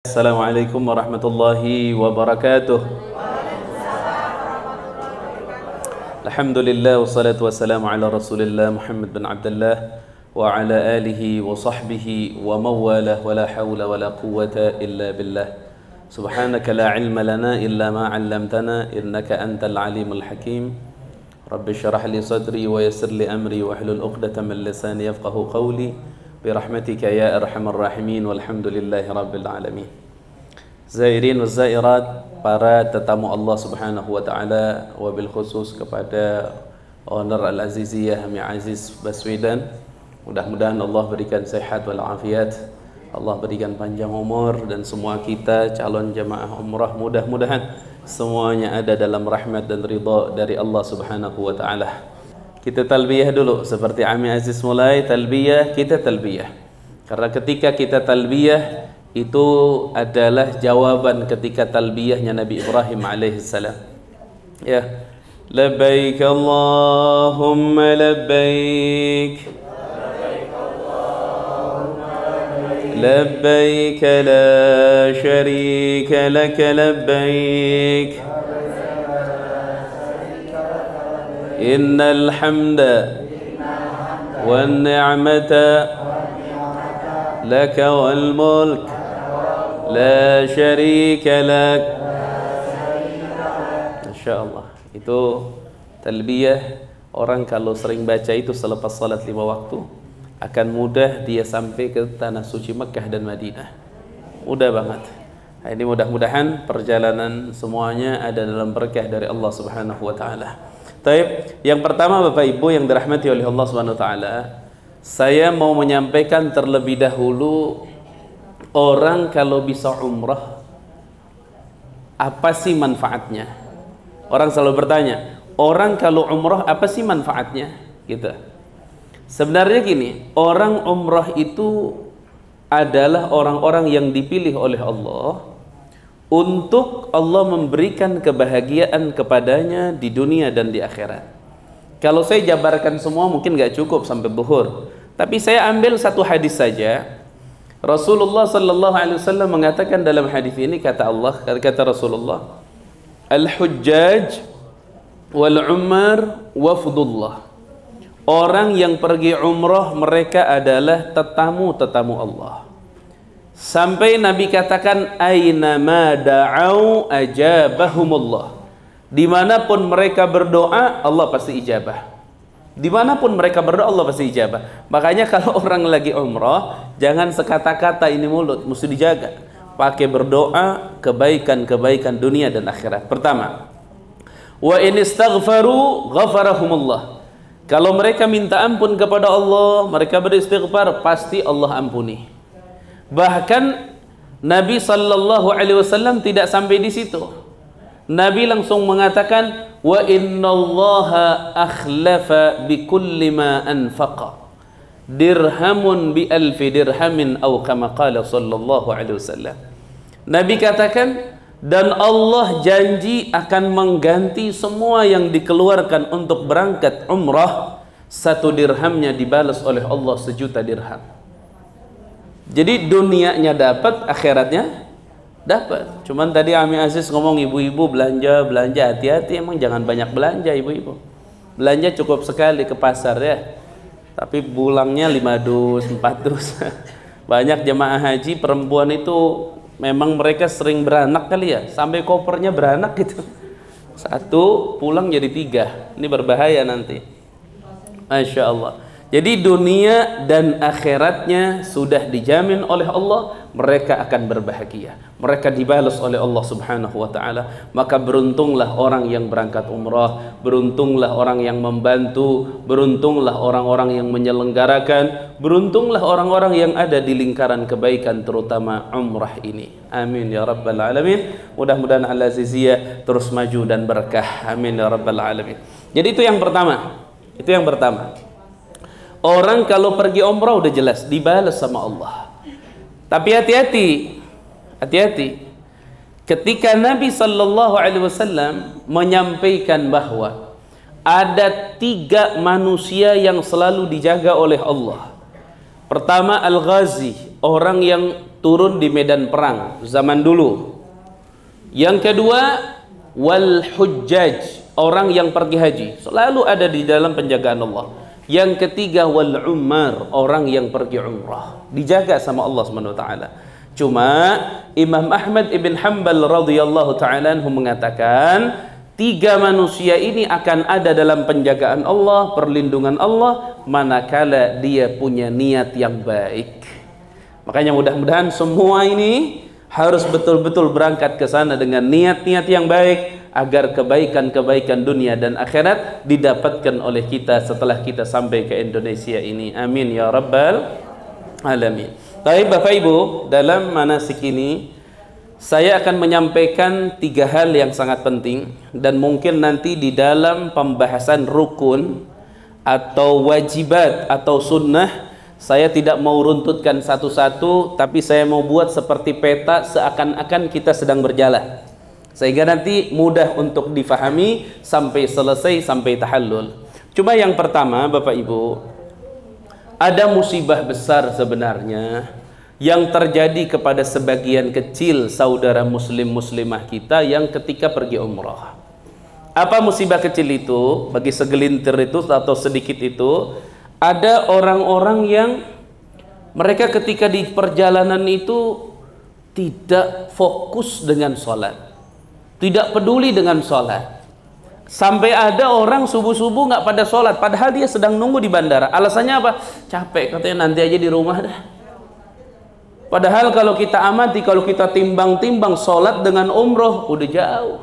Assalamualaikum warahmatullahi wabarakatuh. Alhamdulillah wassalatu wassalamu ala Rasulillah Muhammad bin Abdullah wa ala alihi wa sahbihi wa mawalah wa la hawla wa la quwwata illa billah. Subhanaka la ilma lana illa ma 'allamtana innaka antal alimul hakim. Rabbi shrah li sadri wa yassir li amri wa hlul 'uqdatam min lisani yafqahu qawli. Birahmatika ya arhamar rahimin walhamdulillahi rabbil alamin. Zairin wa zairat, para tetamu Allah subhanahu wa ta'ala, wabil khusus kepada owner Al-Aziziyah Ami Aziz Baswedan. Mudah-mudahan Allah berikan sehat wal afiat, Allah berikan panjang umur, dan semua kita calon jamaah umrah mudah-mudahan semuanya ada dalam rahmat dan ridha dari Allah subhanahu wa ta'ala. Kita talbiyah dulu, seperti Ami Aziz mulai talbiyah, kita talbiyah. Karena ketika kita talbiyah, itu adalah jawaban ketika talbiyahnya Nabi Ibrahim alaihissalam. Ya, labbaik Allahumma labbaik, labbaik la syarika laka labbaik, innal hamda wan ni'mata laka wal mulk la syarika lak. Masya Allah. Itu talbiyah, orang kalau sering baca itu selepas salat 5 waktu, akan mudah dia sampai ke tanah suci Mekah dan Madinah. Mudah banget. Nah, ini mudah-mudahan perjalanan semuanya ada dalam berkah dari Allah subhanahu wa ta'ala. Taib, yang pertama Bapak Ibu yang dirahmati oleh Allah subhanahu wa ta'ala, saya mau menyampaikan terlebih dahulu, orang kalau bisa umrah, apa sih manfaatnya? Orang selalu bertanya, orang kalau umrah apa sih manfaatnya? Gitu. Sebenarnya gini, orang umrah itu adalah orang-orang yang dipilih oleh Allah untuk Allah memberikan kebahagiaan kepadanya di dunia dan di akhirat. Kalau saya jabarkan semua mungkin gak cukup sampai buhur, tapi saya ambil satu hadis saja. Rasulullah sallallahu alaihi wasallam mengatakan dalam hadis ini, kata Rasulullah, al-hujjaj wal umar wafdullah. Orang yang pergi umrah mereka adalah tetamu-tetamu Allah. Sampai Nabi katakan, aina ma da'au ajabahumullah. Dimanapun mereka berdoa, Allah pasti ijabah. Dimanapun mereka berdoa, Allah pasti ijabah. Makanya kalau orang lagi umrah, jangan sekata-kata ini mulut, mesti dijaga. Pakai berdoa kebaikan-kebaikan dunia dan akhirat. Pertama, wa in istaghfaru ghafarahumullah. Kalau mereka minta ampun kepada Allah, mereka beristighfar, pasti Allah ampuni. Bahkan Nabi sallallahu alaihi wasallam tidak sampai di situ. Nabi langsung mengatakan, wa innallaha akhlafa bi kulli ma anfaqa dirhamun bi alfi dirhamin aw kama qala sallallahu alaihi wasallam. Nabi katakan, dan Allah janji akan mengganti semua yang dikeluarkan untuk berangkat umrah, 1 dirhamnya dibalas oleh Allah 1 juta dirham. Jadi dunianya dapat, akhiratnya dapat. Cuman tadi Ami Aziz ngomong, ibu-ibu belanja hati-hati, emang jangan banyak belanja ibu-ibu. Belanja cukup sekali ke pasar ya, tapi pulangnya 5 dus 4 dus. Banyak jemaah haji perempuan itu memang mereka sering beranak kali ya, sampai kopernya beranak gitu. 1 pulang jadi 3. Ini berbahaya nanti. Masya Allah. Jadi dunia dan akhiratnya sudah dijamin oleh Allah, mereka akan berbahagia. Mereka dibalas oleh Allah subhanahu wa ta'ala. Maka beruntunglah orang yang berangkat umrah, beruntunglah orang yang membantu, beruntunglah orang-orang yang menyelenggarakan, beruntunglah orang-orang yang ada di lingkaran kebaikan, terutama umrah ini. Amin ya rabbal alamin. Mudah-mudahan Al-Aziziyah terus maju dan berkah. Amin ya rabbal alamin. Jadi itu yang pertama. Itu yang pertama. Orang kalau pergi umrah udah jelas dibalas sama Allah. Tapi hati-hati, hati-hati. Ketika Nabi sallallahu alaihi wasallam menyampaikan bahwa ada 3 manusia yang selalu dijaga oleh Allah. Pertama, al-ghazi, orang yang turun di medan perang zaman dulu. Yang kedua, wal hujjaj, orang yang pergi haji, selalu ada di dalam penjagaan Allah. Yang ketiga, wal ummar, orang yang pergi umrah, dijaga sama Allah Subhanahu wa taala. Cuma Imam Ahmad ibn Hanbal radhiyallahu taala anhu mengatakan, tiga manusia ini akan ada dalam penjagaan Allah, perlindungan Allah, manakala dia punya niat yang baik. Makanya mudah-mudahan semua ini harus betul-betul berangkat ke sana dengan niat-niat yang baik, agar kebaikan-kebaikan dunia dan akhirat didapatkan oleh kita setelah kita sampai ke Indonesia ini. Amin ya rabbal alamin. Baik Bapak Ibu, dalam manasik ini saya akan menyampaikan tiga hal yang sangat penting, dan mungkin nanti di dalam pembahasan rukun atau wajibat atau sunnah saya tidak mau runtutkan satu-satu, tapi saya mau buat seperti peta seakan-akan kita sedang berjalan, sehingga nanti mudah untuk difahami sampai selesai, sampai tahallul. Cuma yang pertama Bapak Ibu, ada musibah besar sebenarnya yang terjadi kepada sebagian kecil saudara muslim muslimah kita yang ketika pergi umrah. Apa musibah kecil itu? Bagi segelintir itu atau sedikit itu, ada orang-orang yang mereka ketika di perjalanan itu tidak fokus dengan sholat, tidak peduli dengan sholat. Sampai ada orang subuh-subuh nggak pada sholat, padahal dia sedang nunggu di bandara. Alasannya apa? Capek, katanya nanti aja di rumah dah. Padahal kalau kita amati, kalau kita timbang-timbang sholat dengan umroh, udah jauh.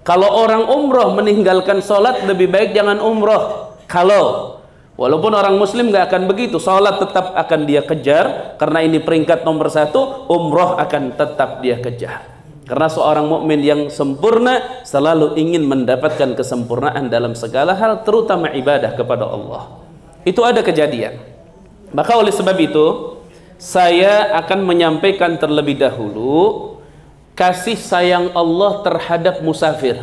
Kalau orang umroh meninggalkan sholat, lebih baik jangan umroh. Kalau walaupun orang muslim nggak akan begitu, sholat tetap akan dia kejar, karena ini peringkat nomor 1. Umroh akan tetap dia kejar. Karena seorang mukmin yang sempurna selalu ingin mendapatkan kesempurnaan dalam segala hal, terutama ibadah kepada Allah. Itu ada kejadian. Maka oleh sebab itu, saya akan menyampaikan terlebih dahulu kasih sayang Allah terhadap musafir.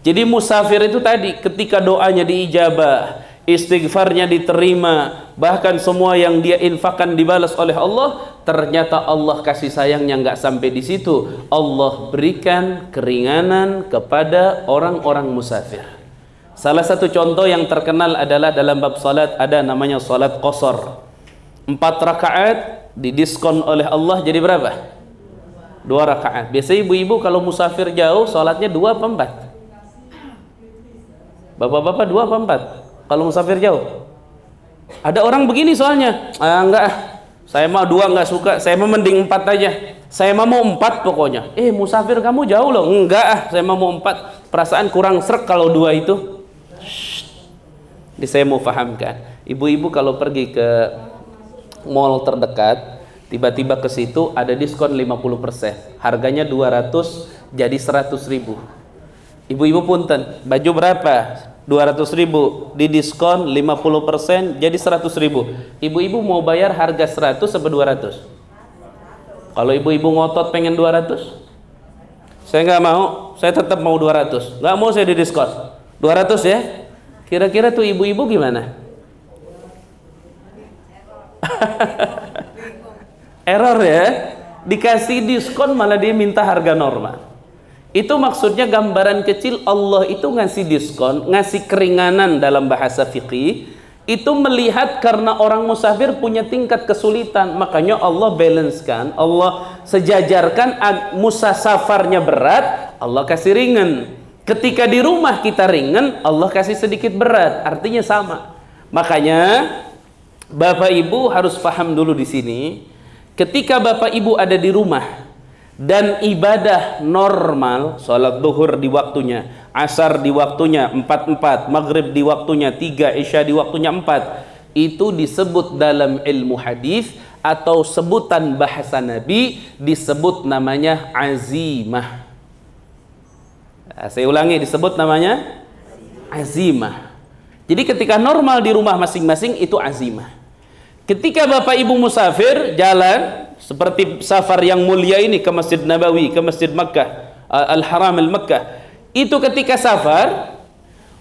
Jadi musafir itu tadi, ketika doanya diijabah, istighfarnya diterima, bahkan semua yang dia infakkan dibalas oleh Allah, ternyata Allah kasih sayangnya nggak sampai di situ. Allah berikan keringanan kepada orang-orang musafir. Salah satu contoh yang terkenal adalah dalam bab salat, ada namanya salat qasar. 4 rakaat didiskon oleh Allah jadi berapa? 2 rakaat. Biasanya ibu-ibu kalau musafir jauh salatnya 2 apa 4? Bapak-bapak 2 apa 4? Kalau musafir jauh. Ada orang begini soalnya, enggak, saya mau 2 enggak suka, saya mau mending 4 aja. Saya mau 4 pokoknya. Musafir kamu jauh loh. Enggak, saya mau 4. Perasaan kurang srek kalau 2 itu. Jadi saya mau fahamkan. Ibu-ibu kalau pergi ke mall terdekat, tiba-tiba ke situ ada diskon 50%. Harganya 200 jadi 100.000. Ibu-ibu punten, baju berapa? 200.000, didiskon 50% jadi 100.000. Ibu-ibu mau bayar harga 100 atau 200? Kalau ibu-ibu ngotot pengen 200, saya nggak mau, saya tetap mau 200. Nggak mau saya didiskon 200 ya. Kira-kira tuh ibu-ibu gimana? Error ya. Dikasih diskon malah dia minta harga normal. Itu maksudnya gambaran kecil, Allah itu ngasih diskon, ngasih keringanan dalam bahasa fikih. Itu melihat karena orang musafir punya tingkat kesulitan, makanya Allah balancekan, Allah sejajarkan. Musasafarnya berat, Allah kasih ringan. Ketika di rumah kita ringan, Allah kasih sedikit berat, artinya sama. Makanya Bapak Ibu harus paham dulu di sini. Ketika Bapak Ibu ada di rumah dan ibadah normal, sholat duhur di waktunya, asar di waktunya 4-4, maghrib di waktunya 3, isya di waktunya 4, itu disebut dalam ilmu hadis atau sebutan bahasa Nabi disebut namanya azimah. Saya ulangi, disebut namanya azimah. Jadi ketika normal di rumah masing-masing itu azimah. Ketika Bapak Ibu musafir jalan seperti safar yang mulia ini ke Masjid Nabawi, ke Masjid Makkah, Al-Haram Al-Makkah, itu ketika safar,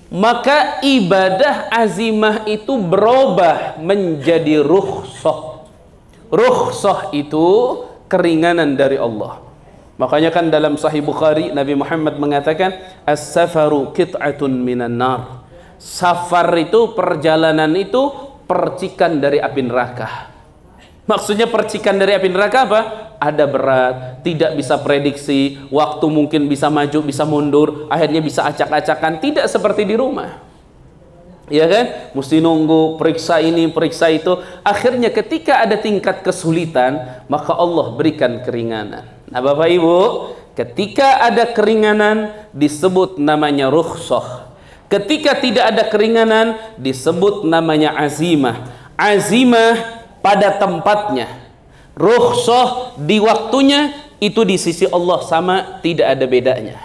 maka ibadah azimah itu berubah menjadi rukhsah. Rukhsah itu keringanan dari Allah. Makanya kan dalam Sahih Bukhari Nabi Muhammad mengatakan as-safaru qit'atun minan nar. Safar itu, perjalanan itu percikan dari api neraka. Maksudnya percikan dari api neraka apa? Ada berat, tidak bisa prediksi, waktu mungkin bisa maju, bisa mundur, akhirnya bisa acak-acakan, tidak seperti di rumah. Ya kan? Mesti nunggu, periksa ini, periksa itu. Akhirnya ketika ada tingkat kesulitan, maka Allah berikan keringanan. Nah Bapak Ibu, ketika ada keringanan disebut namanya rukhsah. Ketika tidak ada keringanan disebut namanya azimah. Azimah pada tempatnya, rukhsah di waktunya, itu di sisi Allah sama, tidak ada bedanya.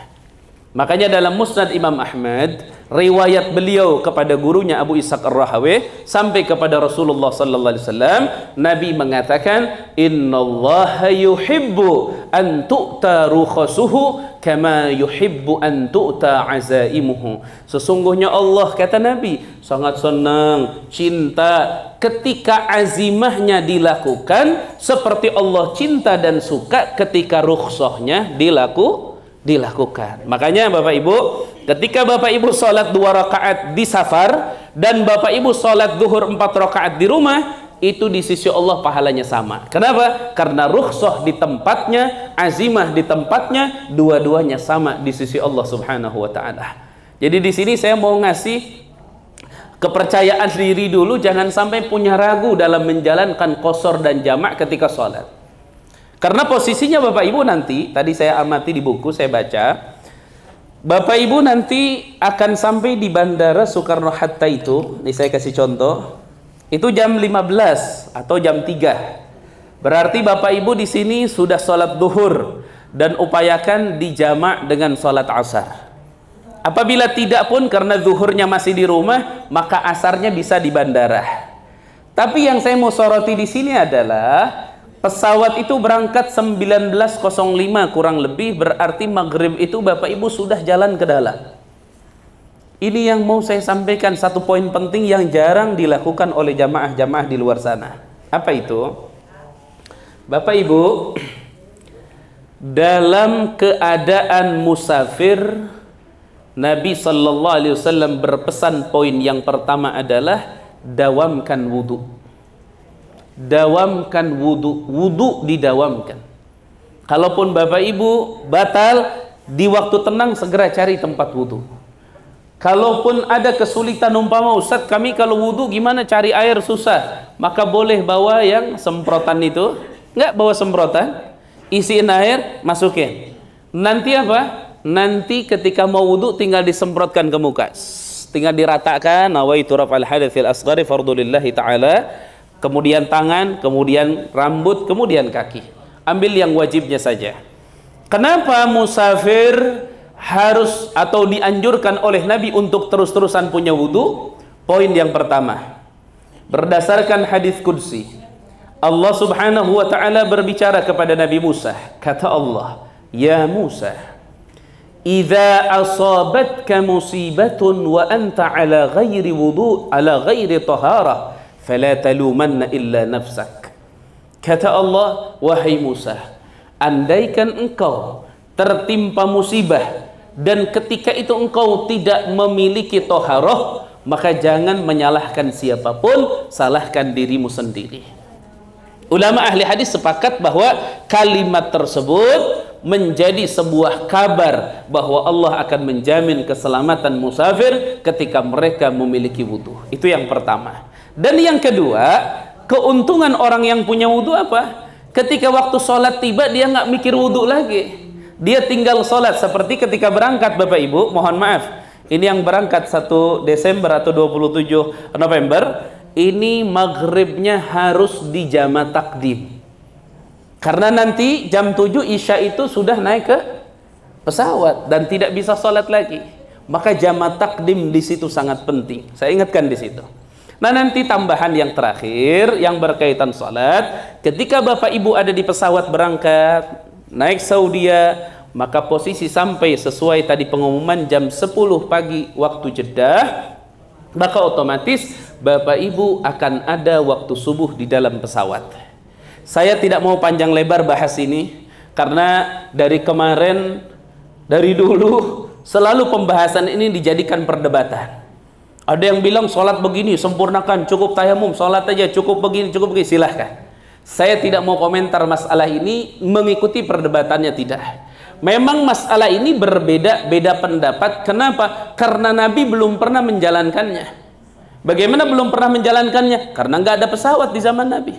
Makanya dalam Musnad Imam Ahmad, riwayat beliau kepada gurunya Abu Ishaq Ar-Rahawi sampai kepada Rasulullah sallallahu alaihi wasallam, Nabi mengatakan, innallaha yuhibbu an tu'ta rukhasuhu kama yuhibbu an tu'ta azaimuhu. Sesungguhnya Allah, kata Nabi, sangat senang, cinta ketika azimahnya dilakukan, seperti Allah cinta dan suka ketika rukhsahnya dilakukan. Makanya Bapak Ibu, ketika Bapak Ibu sholat 2 rakaat di safar dan Bapak Ibu sholat zuhur 4 rakaat di rumah, itu di sisi Allah pahalanya sama. Kenapa? Karena rukhsah di tempatnya, azimah di tempatnya, dua-duanya sama di sisi Allah Subhanahu wa taala. Jadi di sini saya mau ngasih kepercayaan diri dulu, jangan sampai punya ragu dalam menjalankan qashar dan jamak ketika sholat. Karena posisinya Bapak Ibu nanti, tadi saya amati di buku, saya baca, Bapak Ibu nanti akan sampai di Bandara Soekarno-Hatta itu, ini saya kasih contoh, itu jam 15 atau jam 3. Berarti Bapak Ibu di sini sudah sholat duhur dan upayakan dijamak dengan sholat asar. Apabila tidak pun karena zuhurnya masih di rumah, maka asarnya bisa di bandara. Tapi yang saya mau soroti di sini adalah pesawat itu berangkat 19.05 kurang lebih, berarti maghrib itu Bapak Ibu sudah jalan ke dalam. Ini yang mau saya sampaikan, satu poin penting yang jarang dilakukan oleh jamaah-jamaah di luar sana. Apa itu? Bapak Ibu, dalam keadaan musafir, Nabi sallallahu alaihi wasallam berpesan, poin yang pertama adalah dawamkan wudu. Dawamkan wudu, wudu didawamkan. Kalaupun Bapak Ibu batal, di waktu tenang segera cari tempat wudu. Kalaupun ada kesulitan, umpama Ustaz kami kalau wudu gimana cari air susah, maka boleh bawa yang semprotan itu. Enggak bawa semprotan, isiin air, masukin. Nanti apa? Nanti ketika mau wudu tinggal disemprotkan ke muka, tinggal diratakan, nawaitu raf'al hadatsil asghari fardulillahi ta'ala, kemudian tangan, kemudian rambut, kemudian kaki. Ambil yang wajibnya saja. Kenapa musafir harus atau dianjurkan oleh Nabi untuk terus-terusan punya wudu? Poin yang pertama, berdasarkan hadis qudsi, Allah Subhanahu wa ta'ala berbicara kepada Nabi Musa, kata Allah, ya Musa, idza asabatka musibatun wa anta ala ghairi wudu ala ghairi taharah fala talumanna illa nafsak. Kata Allah, wahai Musa, andaikan engkau tertimpa musibah dan ketika itu engkau tidak memiliki taharah, maka jangan menyalahkan siapapun, salahkan dirimu sendiri. Ulama ahli hadis sepakat bahwa kalimat tersebut menjadi sebuah kabar bahwa Allah akan menjamin keselamatan musafir ketika mereka memiliki wudu. Itu yang pertama. Dan yang kedua, keuntungan orang yang punya wudu apa? Ketika waktu sholat tiba, dia nggak mikir wudu lagi. Dia tinggal sholat. Seperti ketika berangkat Bapak Ibu, mohon maaf, ini yang berangkat 1 Desember atau 27 November, ini maghribnya harus di jama takdim. Karena nanti jam 7 Isya itu sudah naik ke pesawat dan tidak bisa sholat lagi. Maka jama takdim di situ sangat penting. Saya ingatkan di situ. Nah nanti tambahan yang terakhir yang berkaitan sholat. Ketika Bapak Ibu ada di pesawat berangkat, naik Saudia, maka posisi sampai sesuai tadi pengumuman jam 10 pagi waktu Jeddah, maka otomatis Bapak Ibu akan ada waktu subuh di dalam pesawat. Saya tidak mau panjang lebar bahas ini, karena dari kemarin, dari dulu selalu pembahasan ini dijadikan perdebatan. Ada yang bilang sholat begini sempurnakan, cukup tayamum, sholat aja cukup begini, silahkan. Saya tidak mau komentar masalah ini, mengikuti perdebatannya tidak. Memang masalah ini berbeda-beda pendapat. Kenapa? Karena Nabi belum pernah menjalankannya. Bagaimana belum pernah menjalankannya? Karena nggak ada pesawat di zaman Nabi.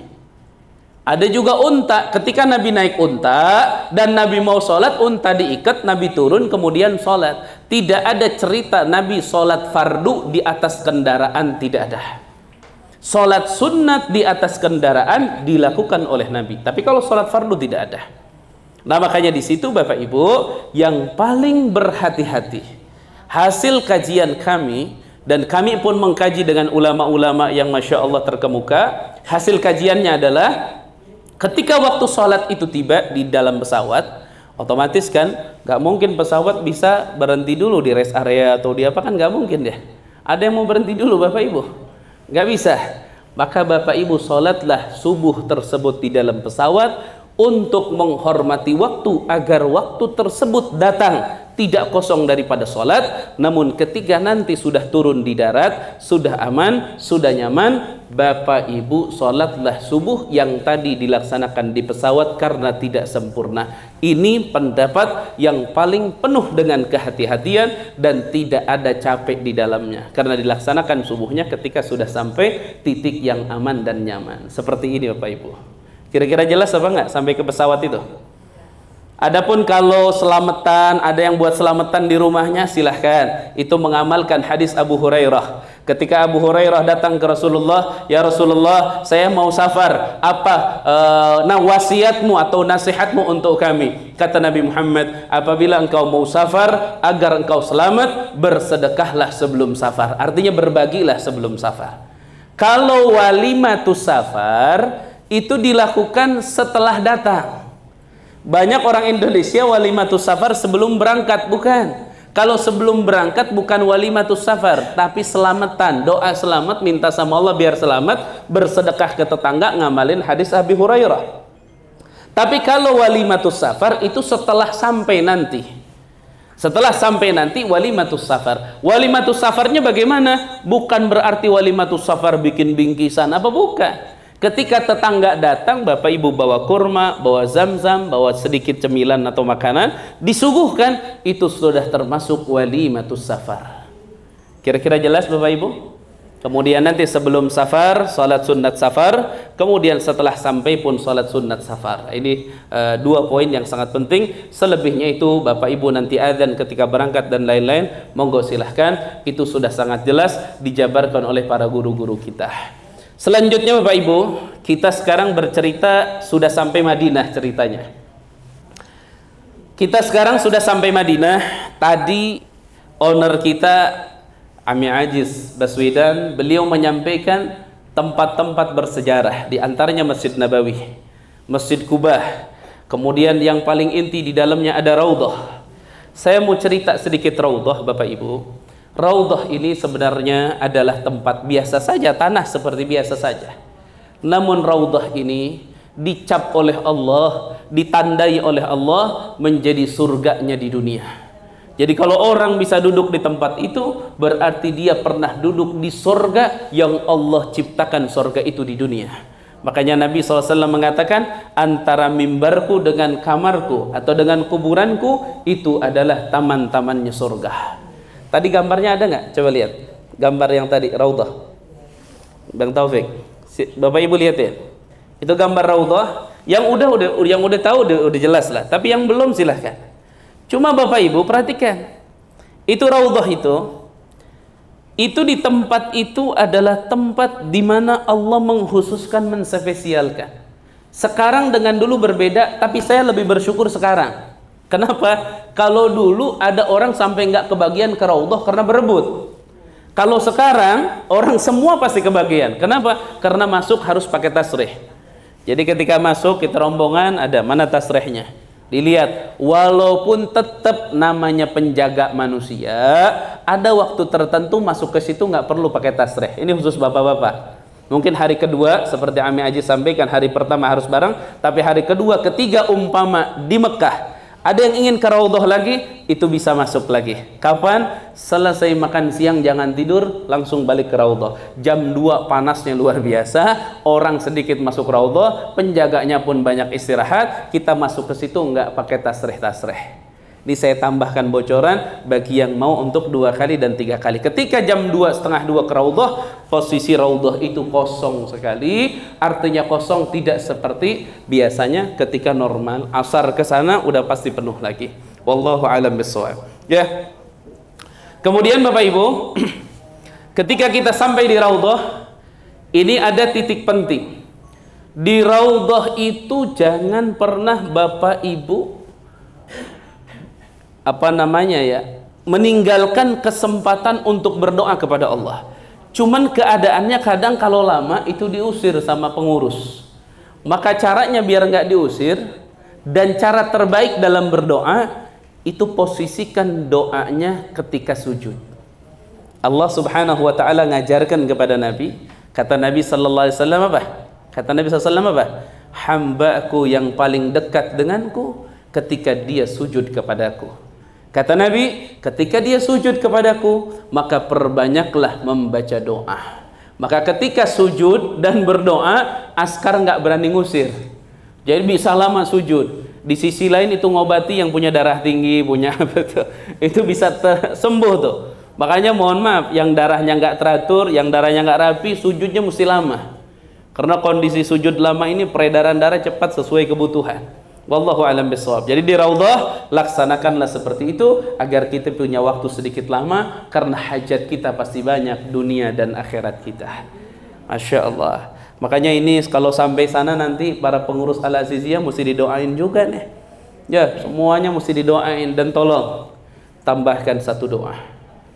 Ada juga unta. Ketika Nabi naik unta dan Nabi mau sholat, unta diikat, Nabi turun kemudian sholat. Tidak ada cerita Nabi sholat fardu di atas kendaraan, tidak ada. Sholat sunnat di atas kendaraan dilakukan oleh Nabi. Tapi kalau sholat fardu tidak ada. Nah, makanya di situ Bapak Ibu yang paling berhati-hati. Hasil kajian kami, dan kami pun mengkaji dengan ulama-ulama yang Masya Allah terkemuka. Hasil kajiannya adalah ketika waktu sholat itu tiba di dalam pesawat, otomatis kan nggak mungkin pesawat bisa berhenti dulu di rest area atau di apa, kan nggak mungkin ya. Ada yang mau berhenti dulu Bapak Ibu? Nggak bisa. Maka Bapak Ibu sholatlah subuh tersebut di dalam pesawat untuk menghormati waktu, agar waktu tersebut datang tidak kosong daripada sholat. Namun ketika nanti sudah turun di darat, sudah aman, sudah nyaman, Bapak Ibu sholatlah subuh yang tadi dilaksanakan di pesawat karena tidak sempurna. Ini pendapat yang paling penuh dengan kehati-hatian dan tidak ada capek di dalamnya, karena dilaksanakan subuhnya ketika sudah sampai titik yang aman dan nyaman. Seperti ini Bapak Ibu. Kira-kira jelas apa enggak sampai ke pesawat itu? Adapun kalau selamatan, ada yang buat selamatan di rumahnya, silahkan. Itu mengamalkan hadis Abu Hurairah. Ketika Abu Hurairah datang ke Rasulullah, ya Rasulullah, saya mau safar. Apa wasiatmu atau nasihatmu untuk kami? Kata Nabi Muhammad, apabila engkau mau safar, agar engkau selamat, bersedekahlah sebelum safar. Artinya berbagilah sebelum safar. Kalau walimatus safar itu dilakukan setelah datang. Banyak orang Indonesia walimatus safar sebelum berangkat, bukan. Kalau sebelum berangkat bukan walimatus safar, tapi selamatan, doa selamat, minta sama Allah biar selamat, bersedekah ke tetangga, ngamalin hadis Abi Hurairah. Tapi kalau walimatus safar itu setelah sampai nanti. Setelah sampai nanti walimatus safar. Walimatus safarnya bagaimana? Bukan berarti walimatus safar bikin bingkisan apa, bukan. Ketika tetangga datang, Bapak Ibu bawa kurma, bawa zam-zam, bawa sedikit cemilan atau makanan, disuguhkan, itu sudah termasuk walimatus safar. Kira-kira jelas Bapak Ibu? Kemudian nanti sebelum safar, salat sunat safar, kemudian setelah sampai pun salat sunat safar. Ini dua poin yang sangat penting. Selebihnya itu Bapak Ibu nanti azan ketika berangkat dan lain-lain, monggo silahkan. Itu sudah sangat jelas dijabarkan oleh para guru-guru kita. Selanjutnya Bapak Ibu, kita sekarang bercerita sudah sampai Madinah ceritanya. Kita sekarang sudah sampai Madinah. Tadi owner kita Ami Ajiz Baswedan, beliau menyampaikan tempat-tempat bersejarah, di antaranya Masjid Nabawi, Masjid Kubah, kemudian yang paling inti di dalamnya ada Raudhah. Saya mau cerita sedikit Raudhah Bapak Ibu. Raudhah ini sebenarnya adalah tempat biasa saja, tanah seperti biasa saja. Namun Raudhah ini dicap oleh Allah, ditandai oleh Allah menjadi surganya di dunia. Jadi kalau orang bisa duduk di tempat itu, berarti dia pernah duduk di surga yang Allah ciptakan surga itu di dunia. Makanya Nabi SAW mengatakan, antara mimbarku dengan kamarku atau dengan kuburanku, itu adalah taman-tamannya surga. Tadi gambarnya ada nggak? Coba lihat gambar yang tadi Raudhah. Bang Taufik, Bapak Ibu lihat ya. Itu gambar Raudhah. Yang udah tahu udah jelas lah. Tapi yang belum silahkan. Cuma Bapak Ibu perhatikan. Itu Raudhah itu di tempat itu adalah tempat di mana Allah mengkhususkan, menspesialkan. Sekarang dengan dulu berbeda, tapi saya lebih bersyukur sekarang. Kenapa? Kalau dulu ada orang sampai nggak kebagian ke Raudhah karena berebut. Kalau sekarang orang semua pasti kebagian. Kenapa? Karena masuk harus pakai tasrih. Jadi ketika masuk kita rombongan, ada mana tasrihnya? Dilihat, walaupun tetap namanya penjaga manusia, ada waktu tertentu masuk ke situ nggak perlu pakai tasrih. Ini khusus bapak-bapak. Mungkin hari kedua seperti Ami Aji sampaikan, hari pertama harus bareng, tapi hari kedua, ketiga umpama di Mekah ada yang ingin ke Raudhah lagi, itu bisa masuk lagi. Kapan? Selesai makan siang jangan tidur, langsung balik ke Raudhah. Jam 2 panasnya luar biasa, orang sedikit masuk Raudhah, penjaganya pun banyak istirahat, kita masuk ke situ nggak pakai tasrih-tasrih. Ini saya tambahkan bocoran bagi yang mau untuk 2 kali dan 3 kali. Ketika jam 2:30 ke Raudhah, posisi Raudhah itu kosong sekali. Artinya kosong, tidak seperti biasanya ketika normal. Asar ke sana udah pasti penuh lagi. Wallahu a'lam bishawab. Ya. Kemudian Bapak Ibu, ketika kita sampai di Raudhah, ini ada titik penting. Di Raudhah itu jangan pernah Bapak Ibu meninggalkan kesempatan untuk berdoa kepada Allah. Cuman keadaannya kadang kalau lama itu diusir sama pengurus. Maka caranya biar nggak diusir, dan cara terbaik dalam berdoa itu posisikan doanya ketika sujud. Allah Subhanahu wa taala ngajarkan kepada Nabi, kata Nabi sallallahu alaihi wasallam apa? Kata Nabi sallallahu alaihi wasallam apa? Hambaku yang paling dekat denganku ketika dia sujud kepadaku. Kata Nabi, ketika dia sujud kepadaku, maka perbanyaklah membaca doa. Maka ketika sujud dan berdoa, askar nggak berani ngusir. Jadi bisa lama sujud. Di sisi lain itu ngobati yang punya darah tinggi, punya apa tuh, itu bisa sembuh tuh. Makanya mohon maaf, yang darahnya nggak teratur, yang darahnya nggak rapi, sujudnya mesti lama. Karena kondisi sujud lama ini peredaran darah cepat sesuai kebutuhan. Wallahu a'lam bishawab. Jadi di Raudhah laksanakanlah seperti itu agar kita punya waktu sedikit lama, karena hajat kita pasti banyak, dunia dan akhirat kita. Masya Allah. Makanya ini kalau sampai sana nanti para pengurus Al-Aziziyah mesti didoain juga nih. Ya, semuanya mesti didoain, dan tolong tambahkan satu doa.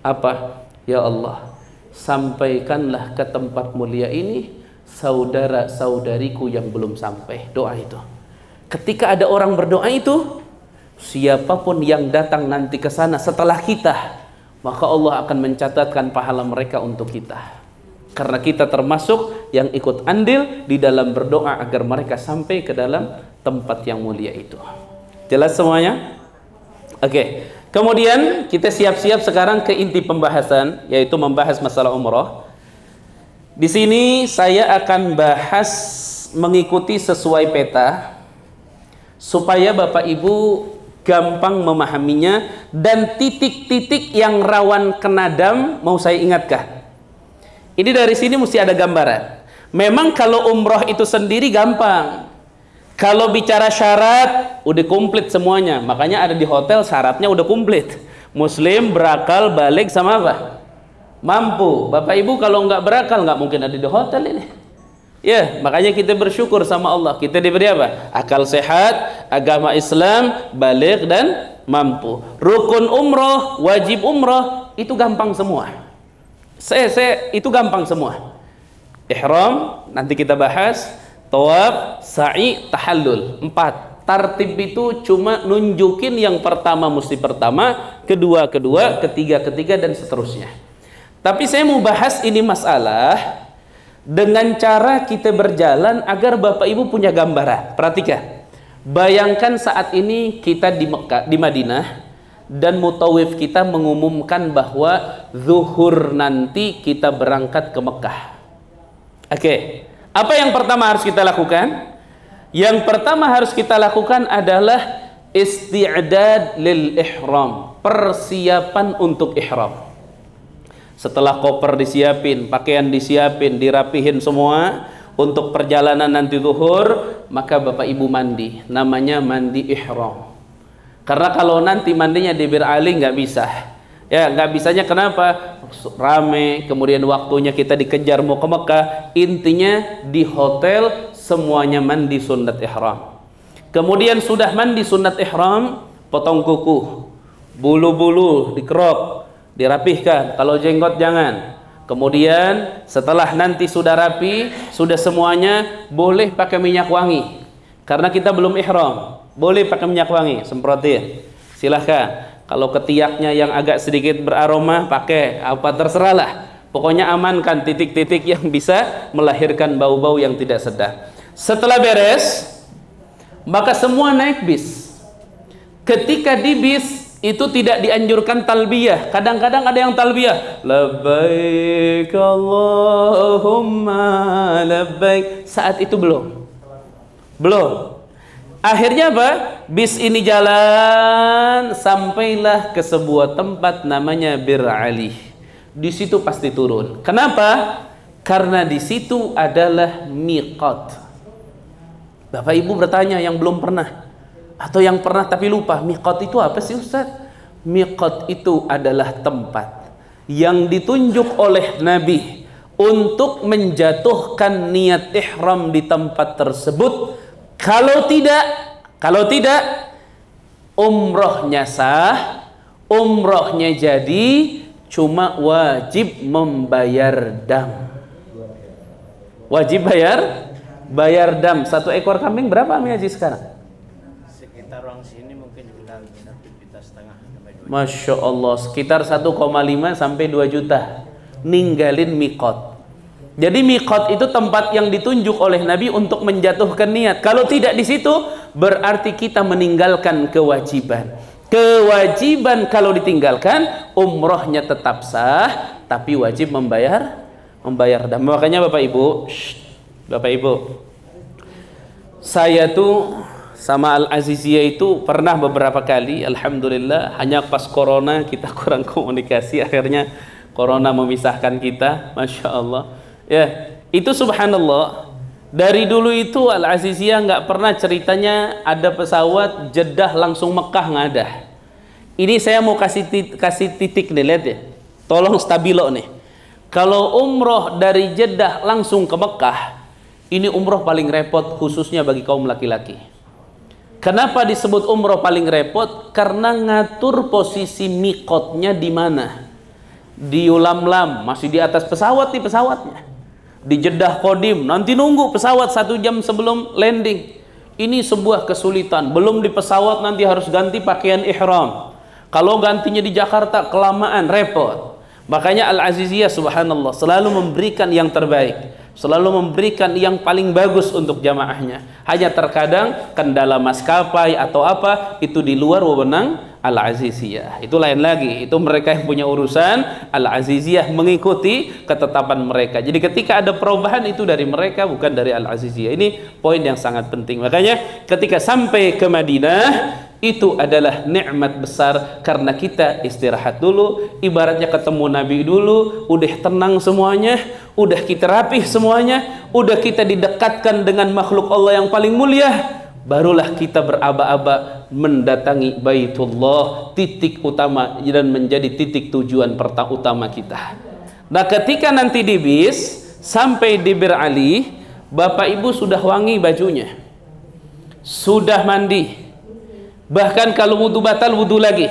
Apa? Ya Allah, sampaikanlah ke tempat mulia ini saudara-saudariku yang belum sampai. Doa itu. Ketika ada orang berdoa itu, siapapun yang datang nanti ke sana setelah kita, maka Allah akan mencatatkan pahala mereka untuk kita. Karena kita termasuk yang ikut andil di dalam berdoa agar mereka sampai ke dalam tempat yang mulia itu. Jelas semuanya? Oke. Kemudian kita siap-siap sekarang ke inti pembahasan, yaitu membahas masalah umrah. Di sini saya akan bahas mengikuti sesuai peta, supaya Bapak Ibu gampang memahaminya, dan titik-titik yang rawan kena dam mau saya ingatkan. Ini dari sini mesti ada gambaran. Memang kalau umroh itu sendiri gampang. Kalau bicara syarat udah komplit semuanya. Makanya ada di hotel syaratnya udah komplit. Muslim, berakal, balik sama apa? Mampu. Bapak Ibu kalau nggak berakal nggak mungkin ada di hotel ini. Ya, makanya kita bersyukur sama Allah. Kita diberi apa? Akal sehat, agama Islam, baligh dan mampu. Rukun umroh, wajib umroh, itu gampang semua. Itu gampang semua. Ihram, nanti kita bahas. Tawaf, sa'i, tahallul. 4. Tartib itu cuma nunjukin yang pertama mesti pertama, kedua kedua, ketiga ketiga, dan seterusnya. Tapi saya mau bahas ini masalah dengan cara kita berjalan agar Bapak Ibu punya gambaran. Perhatikan. Bayangkan saat ini kita di Mekah, di Madinah, dan mutawif kita mengumumkan bahwa zuhur nanti kita berangkat ke Mekah. Oke. Apa yang pertama harus kita lakukan? Yang pertama harus kita lakukan adalah isti'dad lil ihram, persiapan untuk ihram. Setelah koper disiapin, pakaian disiapin, dirapihin semua untuk perjalanan nanti zuhur, maka Bapak Ibu mandi. Namanya mandi ihram. Karena kalau nanti mandinya di Bir Ali nggak bisa. Ya, nggak bisanya kenapa? Rame, kemudian waktunya kita dikejar mau ke Mekah. Intinya di hotel semuanya mandi sunat ihram. Kemudian sudah mandi sunat ihram, potong kuku, bulu-bulu dikerok, dirapihkan, kalau jenggot jangan. Kemudian setelah nanti sudah rapi, sudah semuanya, boleh pakai minyak wangi. Karena kita belum ihram, boleh pakai minyak wangi, semprotin. Silahkan. Kalau ketiaknya yang agak sedikit beraroma, pakai apa terserahlah. Pokoknya amankan titik-titik yang bisa melahirkan bau-bau yang tidak sedap. Setelah beres, maka semua naik bis. Ketika di bis itu tidak dianjurkan talbiyah. Kadang-kadang ada yang talbiyah, labbaik Allahumma labbaik. Saat itu belum. Akhirnya apa? Bis ini jalan sampailah ke sebuah tempat namanya Bir Ali. Di situ pasti turun. Kenapa? Karena di situ adalah miqat. Bapak Ibu bertanya yang belum pernah atau yang pernah tapi lupa, miqat itu apa sih Ustaz? Miqat itu adalah tempat yang ditunjuk oleh Nabi untuk menjatuhkan niat ihram di tempat tersebut. Kalau tidak umrohnya sah, umrohnya jadi, cuma wajib membayar dam. Wajib bayar dam. 1 ekor kambing berapa Mi Haji sekarang? Sekitar orang sini mungkin sekitar 1,5 juta. Masya Allah, sekitar 1,5 sampai 2 juta ninggalin miqat. Jadi miqat itu tempat yang ditunjuk oleh Nabi untuk menjatuhkan niat. Kalau tidak di situ, berarti kita meninggalkan kewajiban. Kewajiban kalau ditinggalkan, umrohnya tetap sah, tapi wajib membayar dam. Makanya Bapak Ibu, saya tuh sama Al-Aziziyah itu pernah beberapa kali, alhamdulillah, hanya pas corona kita kurang komunikasi, akhirnya corona memisahkan kita, Masya Allah. Ya, itu subhanallah. Dari dulu itu Al-Aziziyah nggak pernah ceritanya ada pesawat Jeddah langsung Mekah, nggak ada. Ini saya mau kasih titik nih, lihat ya. Tolong stabilo nih. Kalau umroh dari Jeddah langsung ke Mekah, ini umroh paling repot khususnya bagi kaum laki-laki. Kenapa disebut umroh paling repot? Karena ngatur posisi miqatnya di mana. Di Ulam-Lam, masih di atas pesawat nih pesawatnya. Di Jeddah Kodim, nanti nunggu pesawat 1 jam sebelum landing. Ini sebuah kesulitan. Belum di pesawat nanti harus ganti pakaian ihram. Kalau gantinya di Jakarta kelamaan, repot. Makanya Al-Aziziyah subhanallah selalu memberikan yang terbaik, selalu memberikan yang paling bagus untuk jamaahnya. Hanya terkadang kendala maskapai atau apa itu di luar wewenang Al-Aziziyah, itu lain lagi, itu mereka yang punya urusan. Al-Aziziyah mengikuti ketetapan mereka. Jadi ketika ada perubahan itu dari mereka, bukan dari Al-Aziziyah. Ini poin yang sangat penting. Makanya ketika sampai ke Madinah, itu adalah nikmat besar karena kita istirahat dulu, ibaratnya ketemu Nabi dulu, udah tenang semuanya, udah kita rapih semuanya, udah kita didekatkan dengan makhluk Allah yang paling mulia. Barulah kita beraba-aba mendatangi Baitullah, titik utama dan menjadi titik tujuan utama kita. Nah, ketika nanti di bis sampai di Bir Ali, Bapak Ibu sudah wangi bajunya, sudah mandi, bahkan kalau wudu batal, wudu lagi.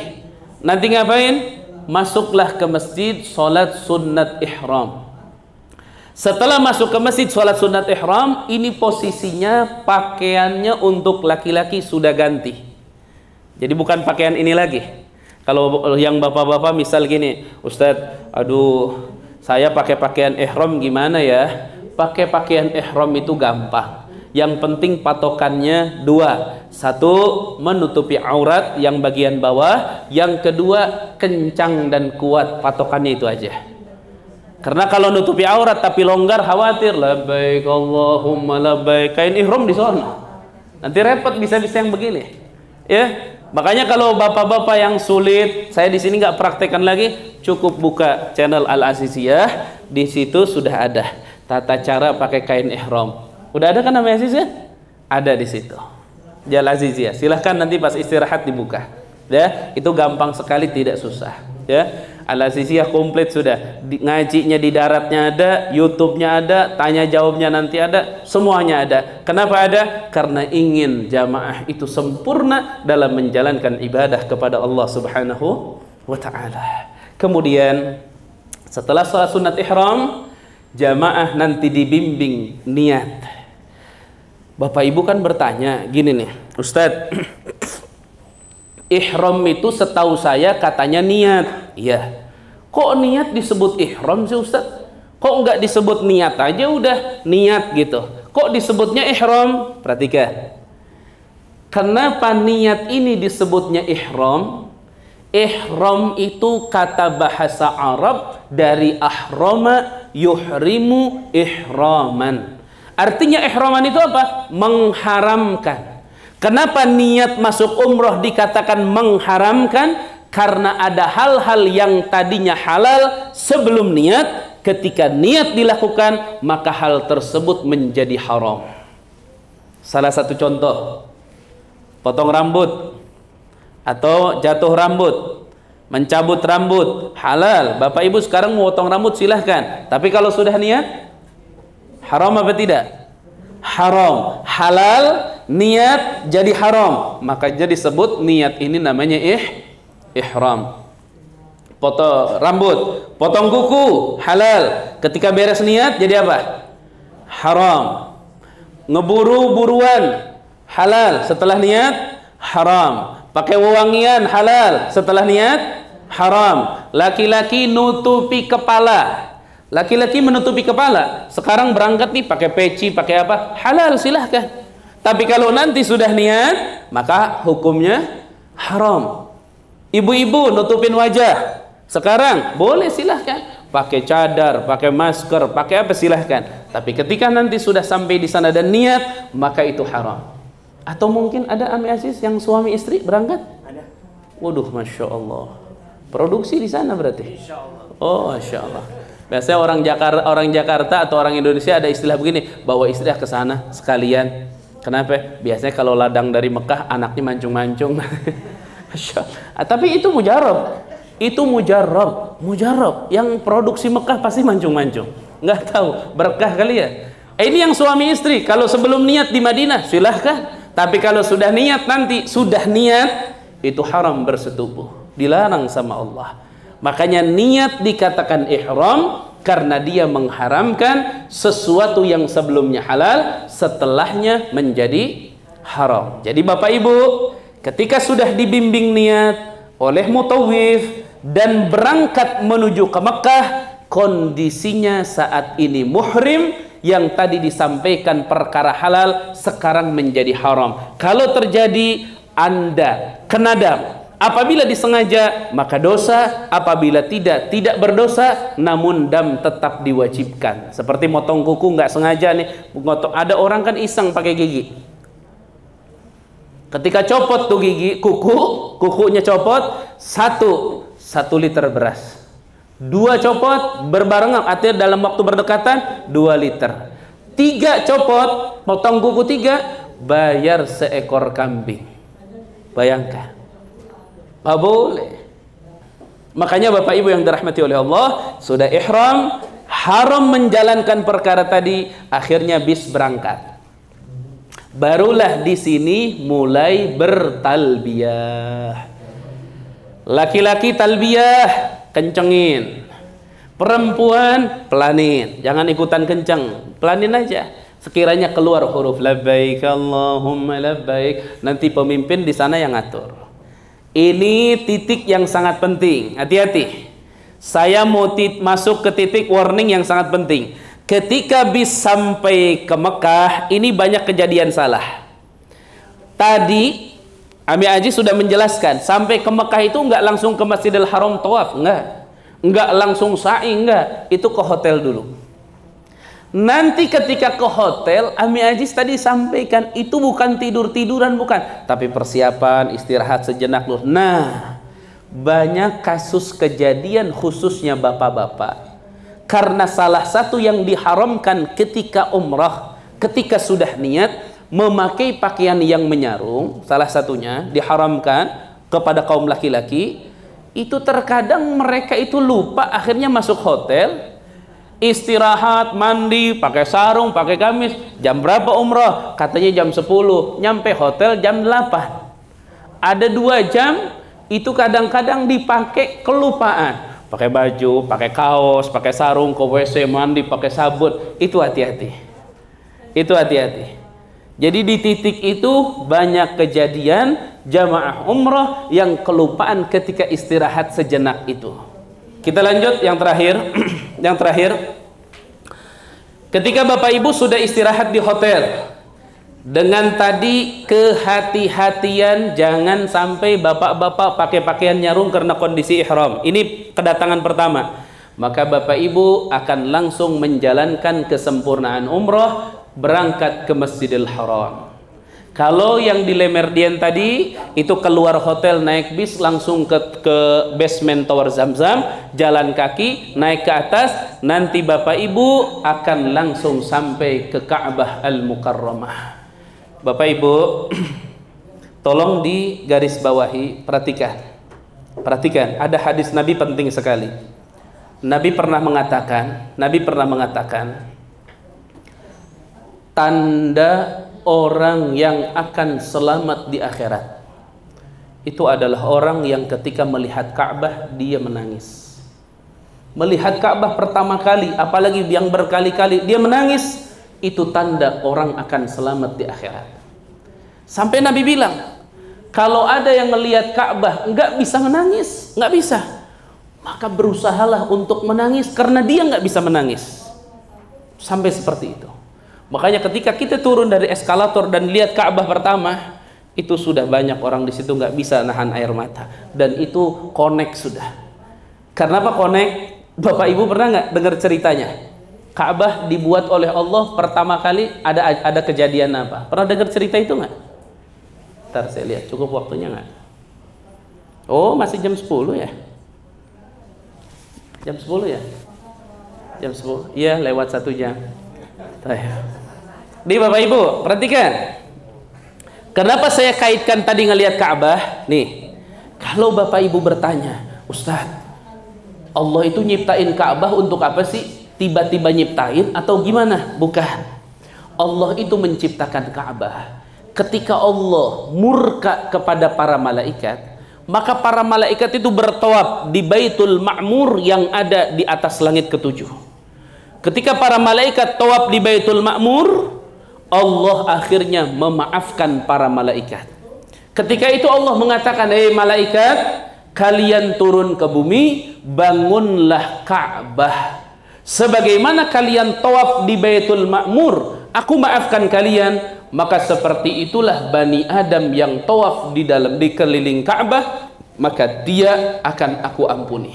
Nanti ngapain? Masuklah ke masjid, sholat sunat ihram. Setelah masuk ke masjid sholat sunat ihram, ini posisinya pakaiannya untuk laki-laki sudah ganti. Jadi bukan pakaian ini lagi. Kalau yang bapak-bapak misal gini, Ustadz, aduh saya pakai pakaian ihram gimana ya? Pakai pakaian ihram itu gampang. Yang penting patokannya 2. 1, menutupi aurat yang bagian bawah. Yang kedua, kencang dan kuat. Patokannya itu aja. Karena kalau nutupi aurat tapi longgar, khawatir labbaik Allahumma labbaik, kain ihram di sana. Nanti repot bisa-bisa yang begini. Ya, makanya kalau bapak-bapak yang sulit, saya di sini nggak praktekkan lagi, cukup buka channel Al-Aziziyah, di situ sudah ada tata cara pakai kain ihram. Udah ada kan namanya Aziziyah? Ada di situ. Di Al-Aziziyah. Silahkan nanti pas istirahat dibuka. Ya, itu gampang sekali, tidak susah. Ya. Al-Aziziyah komplit sudah, ngajinya di daratnya ada, YouTube-nya ada, tanya jawabnya nanti ada, semuanya ada. Kenapa ada? Karena ingin jamaah itu sempurna dalam menjalankan ibadah kepada Allah Subhanahu wa ta'ala. Kemudian setelah salat sunat ihram, jamaah nanti dibimbing niat. Bapak Ibu kan bertanya gini nih, Ustadz, ihram itu setahu saya katanya niat. Iya. Kok niat disebut ihram sih Ustaz? Kok nggak disebut niat aja udah niat gitu? Kok disebutnya ihram? Perhatikan. Kenapa niat ini disebutnya ihram? Ihram itu kata bahasa Arab dari ahrama yuhrimu ihraman. Artinya ihraman itu apa? Mengharamkan. Kenapa niat masuk umroh dikatakan mengharamkan? Karena ada hal-hal yang tadinya halal sebelum niat. Ketika niat dilakukan, maka hal tersebut menjadi haram. Salah satu contoh, potong rambut atau jatuh rambut, mencabut rambut, halal. Bapak Ibu sekarang mau potong rambut silahkan. Tapi kalau sudah niat, haram apa tidak? Haram. Halal, niat jadi haram. Maka jadi sebut niat ini namanya ihram. Potong rambut, potong kuku, halal. Ketika beres niat jadi apa? Haram. Ngeburu-buruan, halal. Setelah niat, haram. Pakai wewangian, halal. Setelah niat, haram. Laki-laki nutupi kepala. Laki-laki menutupi kepala. Sekarang berangkat nih pakai peci, pakai apa? Halal, silahkan. Tapi kalau nanti sudah niat, maka hukumnya haram. Ibu-ibu nutupin wajah. Sekarang boleh silahkan. Pakai cadar, pakai masker, pakai apa silahkan. Tapi ketika nanti sudah sampai di sana dan niat, maka itu haram. Atau mungkin ada Ami Aziz yang suami istri berangkat? Ada. Waduh, Masya Allah. Produksi di sana berarti? Insya Allah. Oh, Masya Allah. Biasanya orang Jakarta atau orang Indonesia ada istilah begini, bawa istri ke sana sekalian. Kenapa? Biasanya kalau ladang dari Mekah, anaknya mancung-mancung. Masya Allah. Tapi itu mujarab. Itu mujarab. Yang produksi Mekah pasti mancung-mancung. Nggak tahu, berkah kali ya. Ini yang suami istri. Kalau sebelum niat di Madinah, silahkan. Tapi kalau sudah niat nanti, sudah niat, itu haram bersetubuh. Dilarang sama Allah. Makanya niat dikatakan ihram karena dia mengharamkan sesuatu yang sebelumnya halal, setelahnya menjadi haram. Jadi Bapak Ibu, ketika sudah dibimbing niat oleh mutawif dan berangkat menuju ke Mekah, kondisinya saat ini muhrim, yang tadi disampaikan perkara halal sekarang menjadi haram. Kalau terjadi Anda kena dam, apabila disengaja maka dosa, apabila tidak berdosa, namun dam tetap diwajibkan. Seperti motong kuku nggak sengaja nih, ada orang kan iseng pakai gigi. Ketika copot tuh gigi, kukunya copot, satu liter beras. 2 copot berbarengan, artinya dalam waktu berdekatan 2 liter. 3 copot, potong kuku 3, bayar seekor kambing. Bayangkan. Nggak boleh. Makanya Bapak Ibu yang dirahmati oleh Allah, sudah ihram, haram menjalankan perkara tadi, akhirnya bis berangkat. Barulah di sini mulai bertalbiyah. Laki-laki talbiyah, kencengin. Perempuan pelanin, jangan ikutan kenceng, pelanin aja. Sekiranya keluar huruf labbaik Allahumma labbaik, nanti pemimpin di sana yang ngatur. Ini titik yang sangat penting. Hati-hati. Saya mau masuk ke titik warning yang sangat penting. Ketika bis sampai ke Mekah, ini banyak kejadian salah. Tadi Ami Aji sudah menjelaskan, sampai ke Mekah itu enggak langsung ke Masjidil Haram tawaf, enggak langsung sa'i, enggak, itu ke hotel dulu. Nanti ketika ke hotel, Ami Aziz tadi sampaikan itu bukan tidur-tiduran, bukan, tapi persiapan, istirahat sejenak dulu. Nah, banyak kasus kejadian khususnya bapak-bapak, karena salah satu yang diharamkan ketika umrah, ketika sudah niat, memakai pakaian yang menyarung, salah satunya diharamkan kepada kaum laki-laki. Itu terkadang mereka itu lupa, akhirnya masuk hotel, istirahat, mandi, pakai sarung, pakai gamis. Jam berapa umrah? Katanya jam 10, nyampe hotel jam 8. Ada 2 jam, itu kadang-kadang dipakai kelupaan. Pakai baju, pakai kaos, pakai sarung, ke WC, mandi, pakai sabun. Itu hati-hati. Itu hati-hati. Jadi di titik itu banyak kejadian jamaah umrah yang kelupaan ketika istirahat sejenak itu. Kita lanjut yang terakhir. Yang terakhir, ketika Bapak Ibu sudah istirahat di hotel, dengan tadi kehati-hatian jangan sampai bapak-bapak pakai pakaian nyarung karena kondisi ihram. Ini kedatangan pertama. Maka Bapak Ibu akan langsung menjalankan kesempurnaan umroh, berangkat ke Masjidil Haram. Kalau yang di Lemerdian tadi itu keluar hotel naik bis langsung ke basement Tower Zamzam, jalan kaki naik ke atas, nanti Bapak Ibu akan langsung sampai ke Ka'bah Al-Mukarramah. Bapak Ibu tolong di garis bawahi, perhatikan ada hadis Nabi penting sekali. Nabi pernah mengatakan tanda orang yang akan selamat di akhirat itu adalah orang yang ketika melihat Ka'bah dia menangis. Melihat Ka'bah pertama kali, apalagi yang berkali-kali dia menangis, itu tanda orang akan selamat di akhirat. Sampai Nabi bilang, kalau ada yang melihat Ka'bah nggak bisa menangis, nggak bisa, maka berusahalah untuk menangis karena dia nggak bisa menangis. Sampai seperti itu. Makanya ketika kita turun dari eskalator dan lihat Ka'bah pertama, itu sudah banyak orang di situ nggak bisa nahan air mata, dan itu connect sudah. Karena apa connect? Bapak Ibu pernah nggak dengar ceritanya? Ka'bah dibuat oleh Allah pertama kali ada kejadian apa? Pernah dengar cerita itu nggak? Ntar saya lihat cukup waktunya nggak? Oh masih jam 10 ya? Jam 10 ya? Jam 10? Iya lewat 1 jam. Nih Bapak Ibu, perhatikan. Kenapa saya kaitkan tadi ngelihat Ka'bah? Nih, kalau Bapak Ibu bertanya, Ustadz, Allah itu nyiptain Ka'bah untuk apa sih? Tiba-tiba nyiptain atau gimana? Bukan. Allah itu menciptakan Ka'bah. Ketika Allah murka kepada para malaikat, maka para malaikat itu bertawaf di Baitul Ma'mur yang ada di atas langit ketujuh. Ketika para malaikat tawaf di Baitul Ma'mur, Allah akhirnya memaafkan para malaikat. Ketika itu Allah mengatakan, "Hei malaikat, kalian turun ke bumi, bangunlah Ka'bah. Sebagaimana kalian tawaf di Baitul Ma'mur, aku maafkan kalian." Maka seperti itulah Bani Adam yang tawaf di keliling Ka'bah, maka dia akan aku ampuni.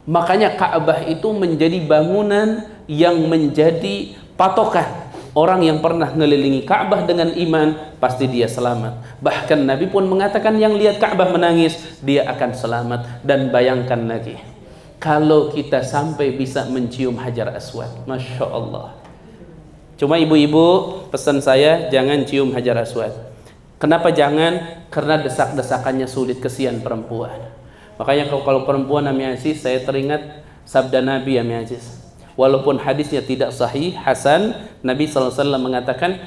Makanya Ka'bah itu menjadi bangunan yang menjadi patokan. Orang yang pernah ngelilingi Ka'bah dengan iman, pasti dia selamat. Bahkan Nabi pun mengatakan yang lihat Ka'bah menangis, dia akan selamat. Dan bayangkan lagi, kalau kita sampai bisa mencium Hajar Aswad, Masya Allah. Cuma ibu-ibu, pesan saya, jangan cium Hajar Aswad. Kenapa jangan? Karena desak-desakannya sulit, kesian perempuan. Makanya kalau perempuan Ami Aziz, saya teringat sabda Nabi Ami Aziz. Walaupun hadisnya tidak sahih, hasan, Nabi SAW mengatakan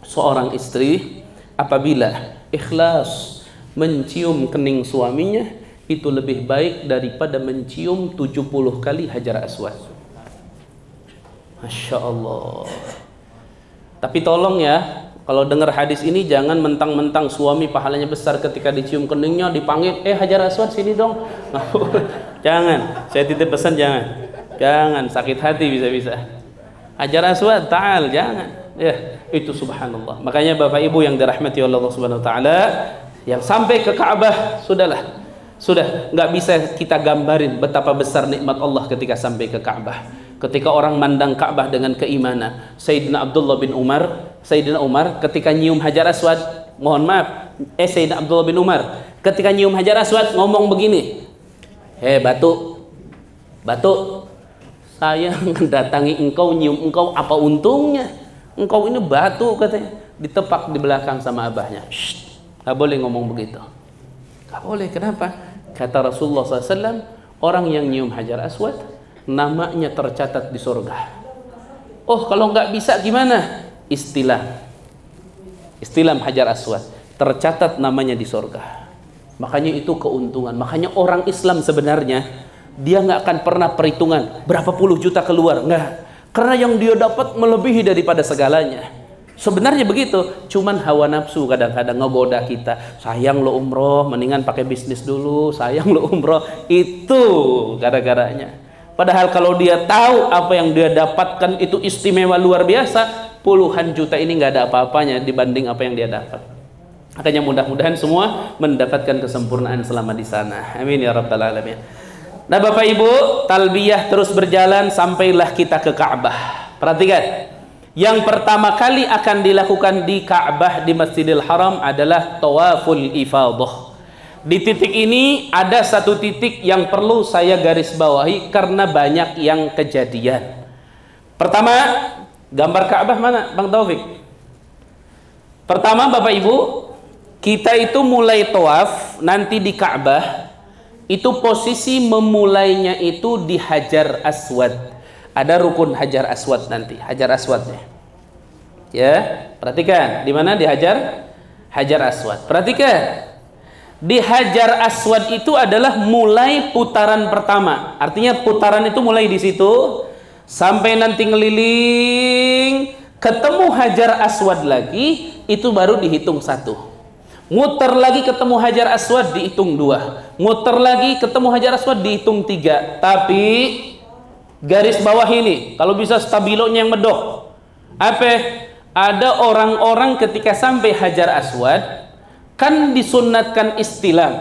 seorang istri apabila ikhlas mencium kening suaminya, itu lebih baik daripada mencium 70 kali Hajar Aswad. Masya Allah. Tapi tolong ya, kalau dengar hadis ini jangan mentang-mentang suami pahalanya besar ketika dicium keningnya dipanggil, Hajar Aswad sini dong. Jangan, saya titip pesan jangan. Jangan, sakit hati bisa-bisa. Hajar Aswad, ta'al, jangan. Ya, itu subhanallah. Makanya Bapak Ibu yang dirahmati oleh Allah Subhanahu wa taala, yang sampai ke Ka'bah, sudahlah. Sudah nggak bisa kita gambarin betapa besar nikmat Allah ketika sampai ke Ka'bah. Ketika orang mandang Ka'bah dengan keimanan. Sayyidina Umar ketika nyium Hajar Aswad, mohon maaf, Sayyidina Abdullah bin Umar ketika nyium Hajar Aswad ngomong begini, batu, saya mendatangi engkau, nyium engkau, apa untungnya? Engkau ini batu, katanya. Ditepak di belakang sama abahnya. Gak boleh ngomong begitu. Gak boleh, kenapa? Kata Rasulullah SAW, orang yang nyium Hajar Aswad, namanya tercatat di surga. Oh, kalau nggak bisa gimana? Istilah Hajar Aswad, tercatat namanya di surga. Makanya itu keuntungan. Makanya orang Islam sebenarnya dia nggak akan pernah perhitungan berapa puluh juta keluar, nggak, karena yang dia dapat melebihi daripada segalanya. Sebenarnya begitu, cuman hawa nafsu kadang-kadang ngegoda kita. Sayang lo umroh, mendingan pakai bisnis dulu. Sayang lo umroh, itu gara-garanya. Padahal kalau dia tahu apa yang dia dapatkan itu istimewa luar biasa, puluhan juta ini nggak ada apa-apanya dibanding apa yang dia dapat. Makanya mudah-mudahan semua mendapatkan kesempurnaan selama di sana. Amin ya rabbal alamin. Nah Bapak Ibu, talbiyah terus berjalan sampailah kita ke Ka'bah. Perhatikan. Yang pertama kali akan dilakukan di Ka'bah di Masjidil Haram adalah tawaful ifadah. Di titik ini ada satu titik yang perlu saya garis bawahi karena banyak yang kejadian. Pertama, gambar Ka'bah mana Bang Taufik? Pertama Bapak Ibu, kita itu mulai tawaf nanti di Ka'bah, itu posisi memulainya itu di Hajar Aswad. Ada rukun Hajar Aswad nanti, Hajar Aswadnya. Ya, perhatikan di mana di Hajar Aswad. Perhatikan. Di Hajar Aswad itu adalah mulai putaran pertama. Artinya putaran itu mulai di situ sampai nanti ngeliling, ketemu Hajar Aswad lagi, itu baru dihitung 1. Muter lagi ketemu Hajar Aswad dihitung 2. Muter lagi ketemu Hajar Aswad dihitung 3. Tapi garis bawah ini, kalau bisa stabilonya yang medok. Apa? Ada orang-orang ketika sampai Hajar Aswad, kan disunatkan istilam,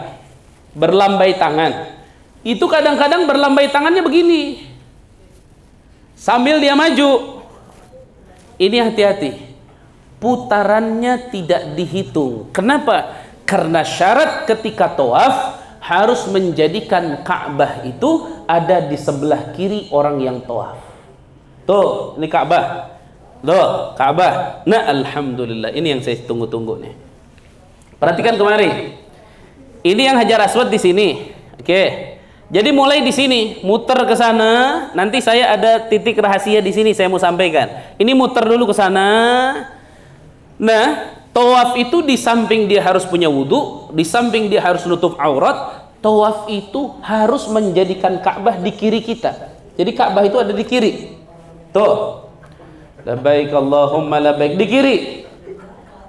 berlambai tangan. Itu kadang-kadang berlambai tangannya begini, sambil dia maju. Ini hati-hati, putarannya tidak dihitung. Kenapa? Karena syarat ketika tawaf harus menjadikan Ka'bah itu ada di sebelah kiri orang yang tawaf. Tuh, ini Ka'bah. Loh, Ka'bah. Nah, alhamdulillah, ini yang saya tunggu-tunggu nih. Perhatikan kemari. Ini yang Hajar Aswad di sini. Oke. Jadi mulai di sini, muter ke sana, nanti saya ada titik rahasia di sini saya mau sampaikan. Ini muter dulu ke sana. Nah, tawaf itu di samping dia harus punya wudhu, di samping dia harus nutup aurat, tawaf itu harus menjadikan Ka'bah di kiri kita. Jadi Ka'bah itu ada di kiri. Tuh. Labbaik Allahumma labbaik, di kiri.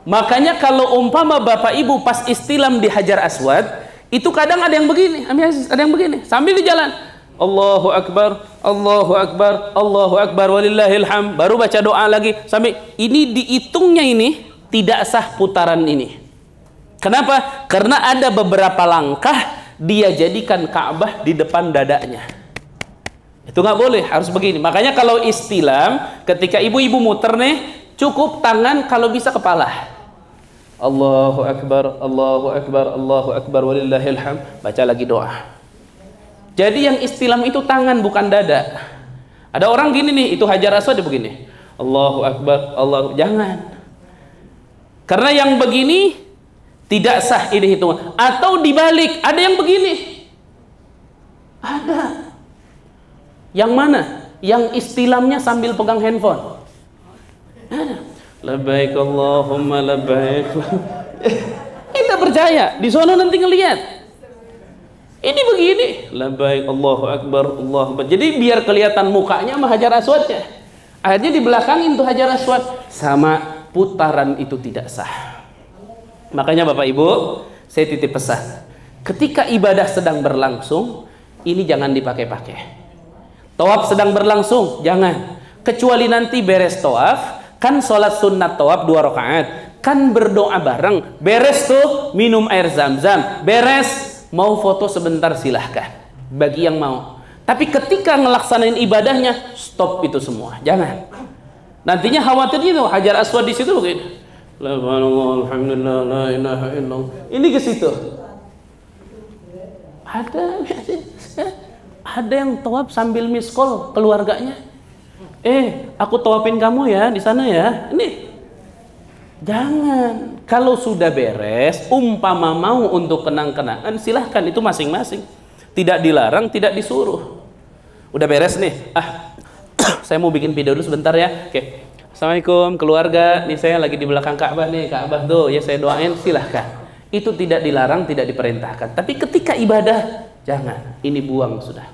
Makanya kalau umpama Bapak Ibu pas istilam di Hajar Aswad, itu kadang ada yang begini, ada yang begini, sambil di jalan. Allahu Akbar, Allahu Akbar, Allahu Akbar, walillahil hamd. Baru baca doa lagi sampai ini dihitungnya ini tidak sah putaran ini. Kenapa? Karena ada beberapa langkah dia jadikan Ka'bah di depan dadanya. Itu nggak boleh, harus begini. Makanya kalau istilam, ketika ibu-ibu muter nih, cukup tangan kalau bisa kepala. Allahu Akbar, Allahu Akbar, Allahu Akbar, walillahil hamd. Baca lagi doa. Jadi yang istilam itu tangan bukan dada. Ada orang gini nih, itu Hajar Aswad begini. Allahu Akbar, Allah, jangan. Karena yang begini tidak sah ini hitungan. Atau dibalik, ada yang begini. Ada. Yang mana? Yang istilamnya sambil pegang handphone. Ada. Labbaik Allahumma labbaik. Kita percaya, di sono nanti ngelihat. Ini begini. Labbaik Allahu Akbar, Allahu Akbar. Jadi biar kelihatan mukanya sama Hajar Aswadnya. Akhirnya di belakangin tuh Hajar Aswad. Sama putaran itu tidak sah. Makanya Bapak Ibu, saya titip pesan. Ketika ibadah sedang berlangsung, ini jangan dipakai-pakai. Tawaf sedang berlangsung, jangan. Kecuali nanti beres tawaf, kan sholat sunat tawaf 2 rakaat, kan berdoa bareng, beres tuh minum air zam-zam, beres mau foto sebentar silahkan, bagi yang mau. Tapi ketika ngelaksanain ibadahnya, stop itu semua, jangan. Nantinya khawatirnya tuh Hajar Aswad di situ begini. Alhamdulillah, la ilaha illallah. Ini ke situ. Ada yang tawaf sambil miss call keluarganya. Aku tawafin kamu ya di sana ya. Ini jangan. Kalau sudah beres, umpama mau untuk kenang-kenangan, silahkan, itu masing-masing. Tidak dilarang, tidak disuruh. Udah beres nih. Saya mau bikin video dulu sebentar ya. Oke. Assalamualaikum keluarga. Nih saya lagi di belakang Ka'bah nih. Ka'bah tuh ya, saya doain, silahkan. Itu tidak dilarang, tidak diperintahkan. Tapi ketika ibadah, jangan. Ini buang sudah.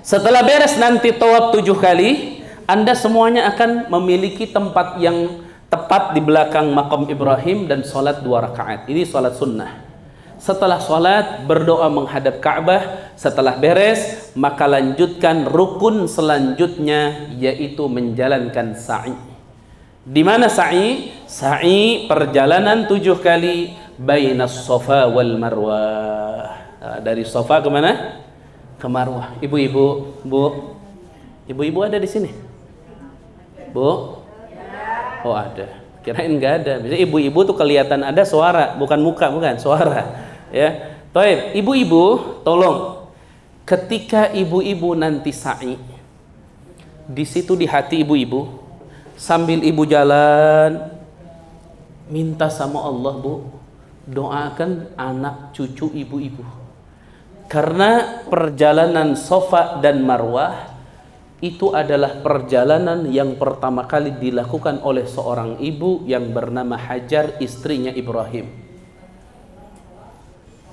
Setelah beres nanti tawaf 7 kali, Anda semuanya akan memiliki tempat yang tepat di belakang makam Ibrahim dan sholat 2 rakaat. Ini sholat sunnah. Setelah sholat berdoa menghadap Ka'bah. Setelah beres maka lanjutkan rukun selanjutnya, yaitu menjalankan sa'i. Di mana sa'i? Sa'i perjalanan 7 kali bainas Safa wal Marwah. Dari Safa ke mana? Ke Marwah. Ibu-ibu, Bu. Ibu-ibu ada di sini? Bu? Oh ada. Kirain nggak ada. Biasanya ibu-ibu tuh kelihatan ada suara, bukan muka, bukan suara. Ya. Baik, ibu-ibu, tolong ketika ibu-ibu nanti sa'i, di situ di hati ibu-ibu, sambil ibu jalan, minta sama Allah, Bu, doakan anak cucu ibu-ibu. Karena perjalanan Safa dan Marwah itu adalah perjalanan yang pertama kali dilakukan oleh seorang ibu yang bernama Hajar, istrinya Ibrahim.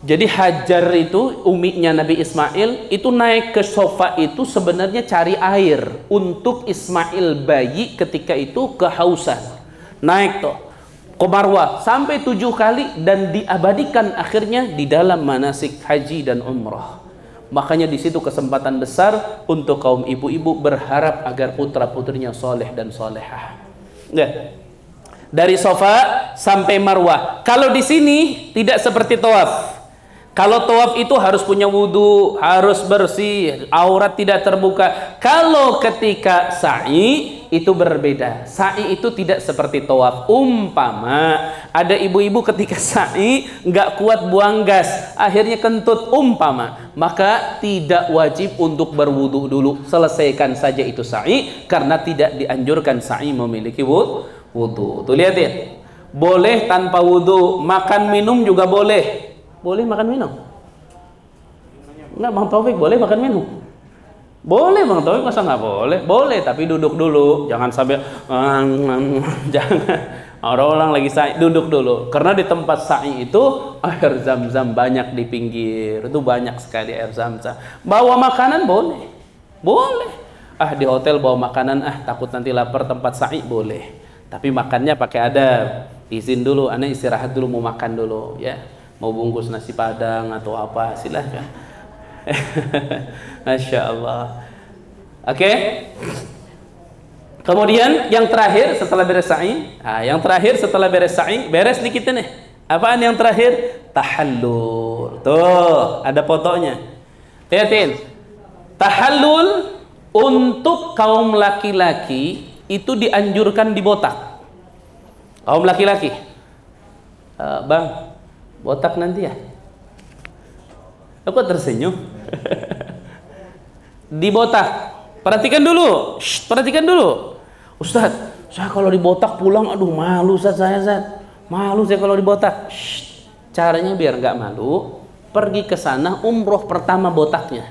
Jadi Hajar itu umiknya Nabi Ismail, itu naik ke Safa itu sebenarnya cari air untuk Ismail bayi ketika itu kehausan. Naik tuh ke Marwah sampai 7 kali dan diabadikan akhirnya di dalam manasik haji dan umrah. Makanya di situ kesempatan besar untuk kaum ibu-ibu berharap agar putra-putrinya soleh dan solehah. Nah, dari Safa sampai Marwah. Kalau di sini tidak seperti tawaf. Kalau tawaf itu harus punya wudhu, harus bersih, aurat tidak terbuka. Kalau ketika sa'i itu berbeda. Sa'i itu tidak seperti tawaf. Umpama ada ibu-ibu ketika sa'i nggak kuat buang gas, akhirnya kentut umpama, maka tidak wajib untuk berwudhu dulu. Selesaikan saja itu sa'i, karena tidak dianjurkan sa'i memiliki wudhu. Tuh lihatin, boleh tanpa wudhu, makan minum juga boleh. Boleh makan minum? Enggak, Bang Taufik boleh makan minum? Boleh Bang Taufik, masa nggak boleh? Boleh, tapi duduk dulu, jangan sampai jangan. Orang lagi sa'i, duduk dulu. Karena di tempat sa'i itu air zam-zam banyak di pinggir, itu banyak sekali air zam-zam. Bawa makanan boleh, boleh. Di hotel bawa makanan, takut nanti lapar tempat sa'i, boleh. Tapi makannya pakai adab. Izin dulu, Anda istirahat dulu, mau makan dulu, ya. Mau bungkus nasi padang atau apa, silahkan. Masya Allah. Oke. Kemudian yang terakhir setelah beres sa'i, yang terakhir setelah beres sa'i, beres nih kita nih. Apaan yang terakhir? Tahallul. Tuh, ada fotonya. Lihatin. Tahallul untuk kaum laki-laki itu dianjurkan dibotak. Kaum laki-laki. Bang, botak nanti ya? Kok tersenyum? Dibotak. Perhatikan dulu. Perhatikan dulu. Ustadz, saya kalau dibotak pulang, aduh malu Ustadz saya, Ustadz. Malu saya kalau dibotak. Caranya biar nggak malu, pergi ke sana umroh pertama botaknya.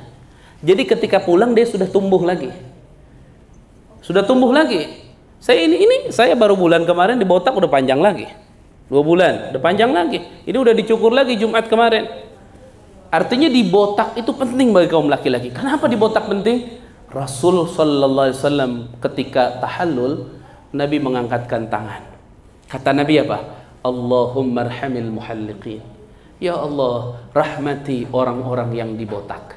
Jadi ketika pulang dia sudah tumbuh lagi. Sudah tumbuh lagi. Saya baru bulan kemarin dibotak udah panjang lagi. 2 bulan, udah panjang lagi. Ini udah dicukur lagi Jumat kemarin. Artinya dibotak itu penting bagi kaum laki-laki. Kenapa dibotak penting? Rasul sallallahu alaihi wasallam ketika tahallul, Nabi mengangkatkan tangan. Kata Nabi apa? Allahumma arhamil muhalliqin. Ya Allah, rahmati orang-orang yang dibotak.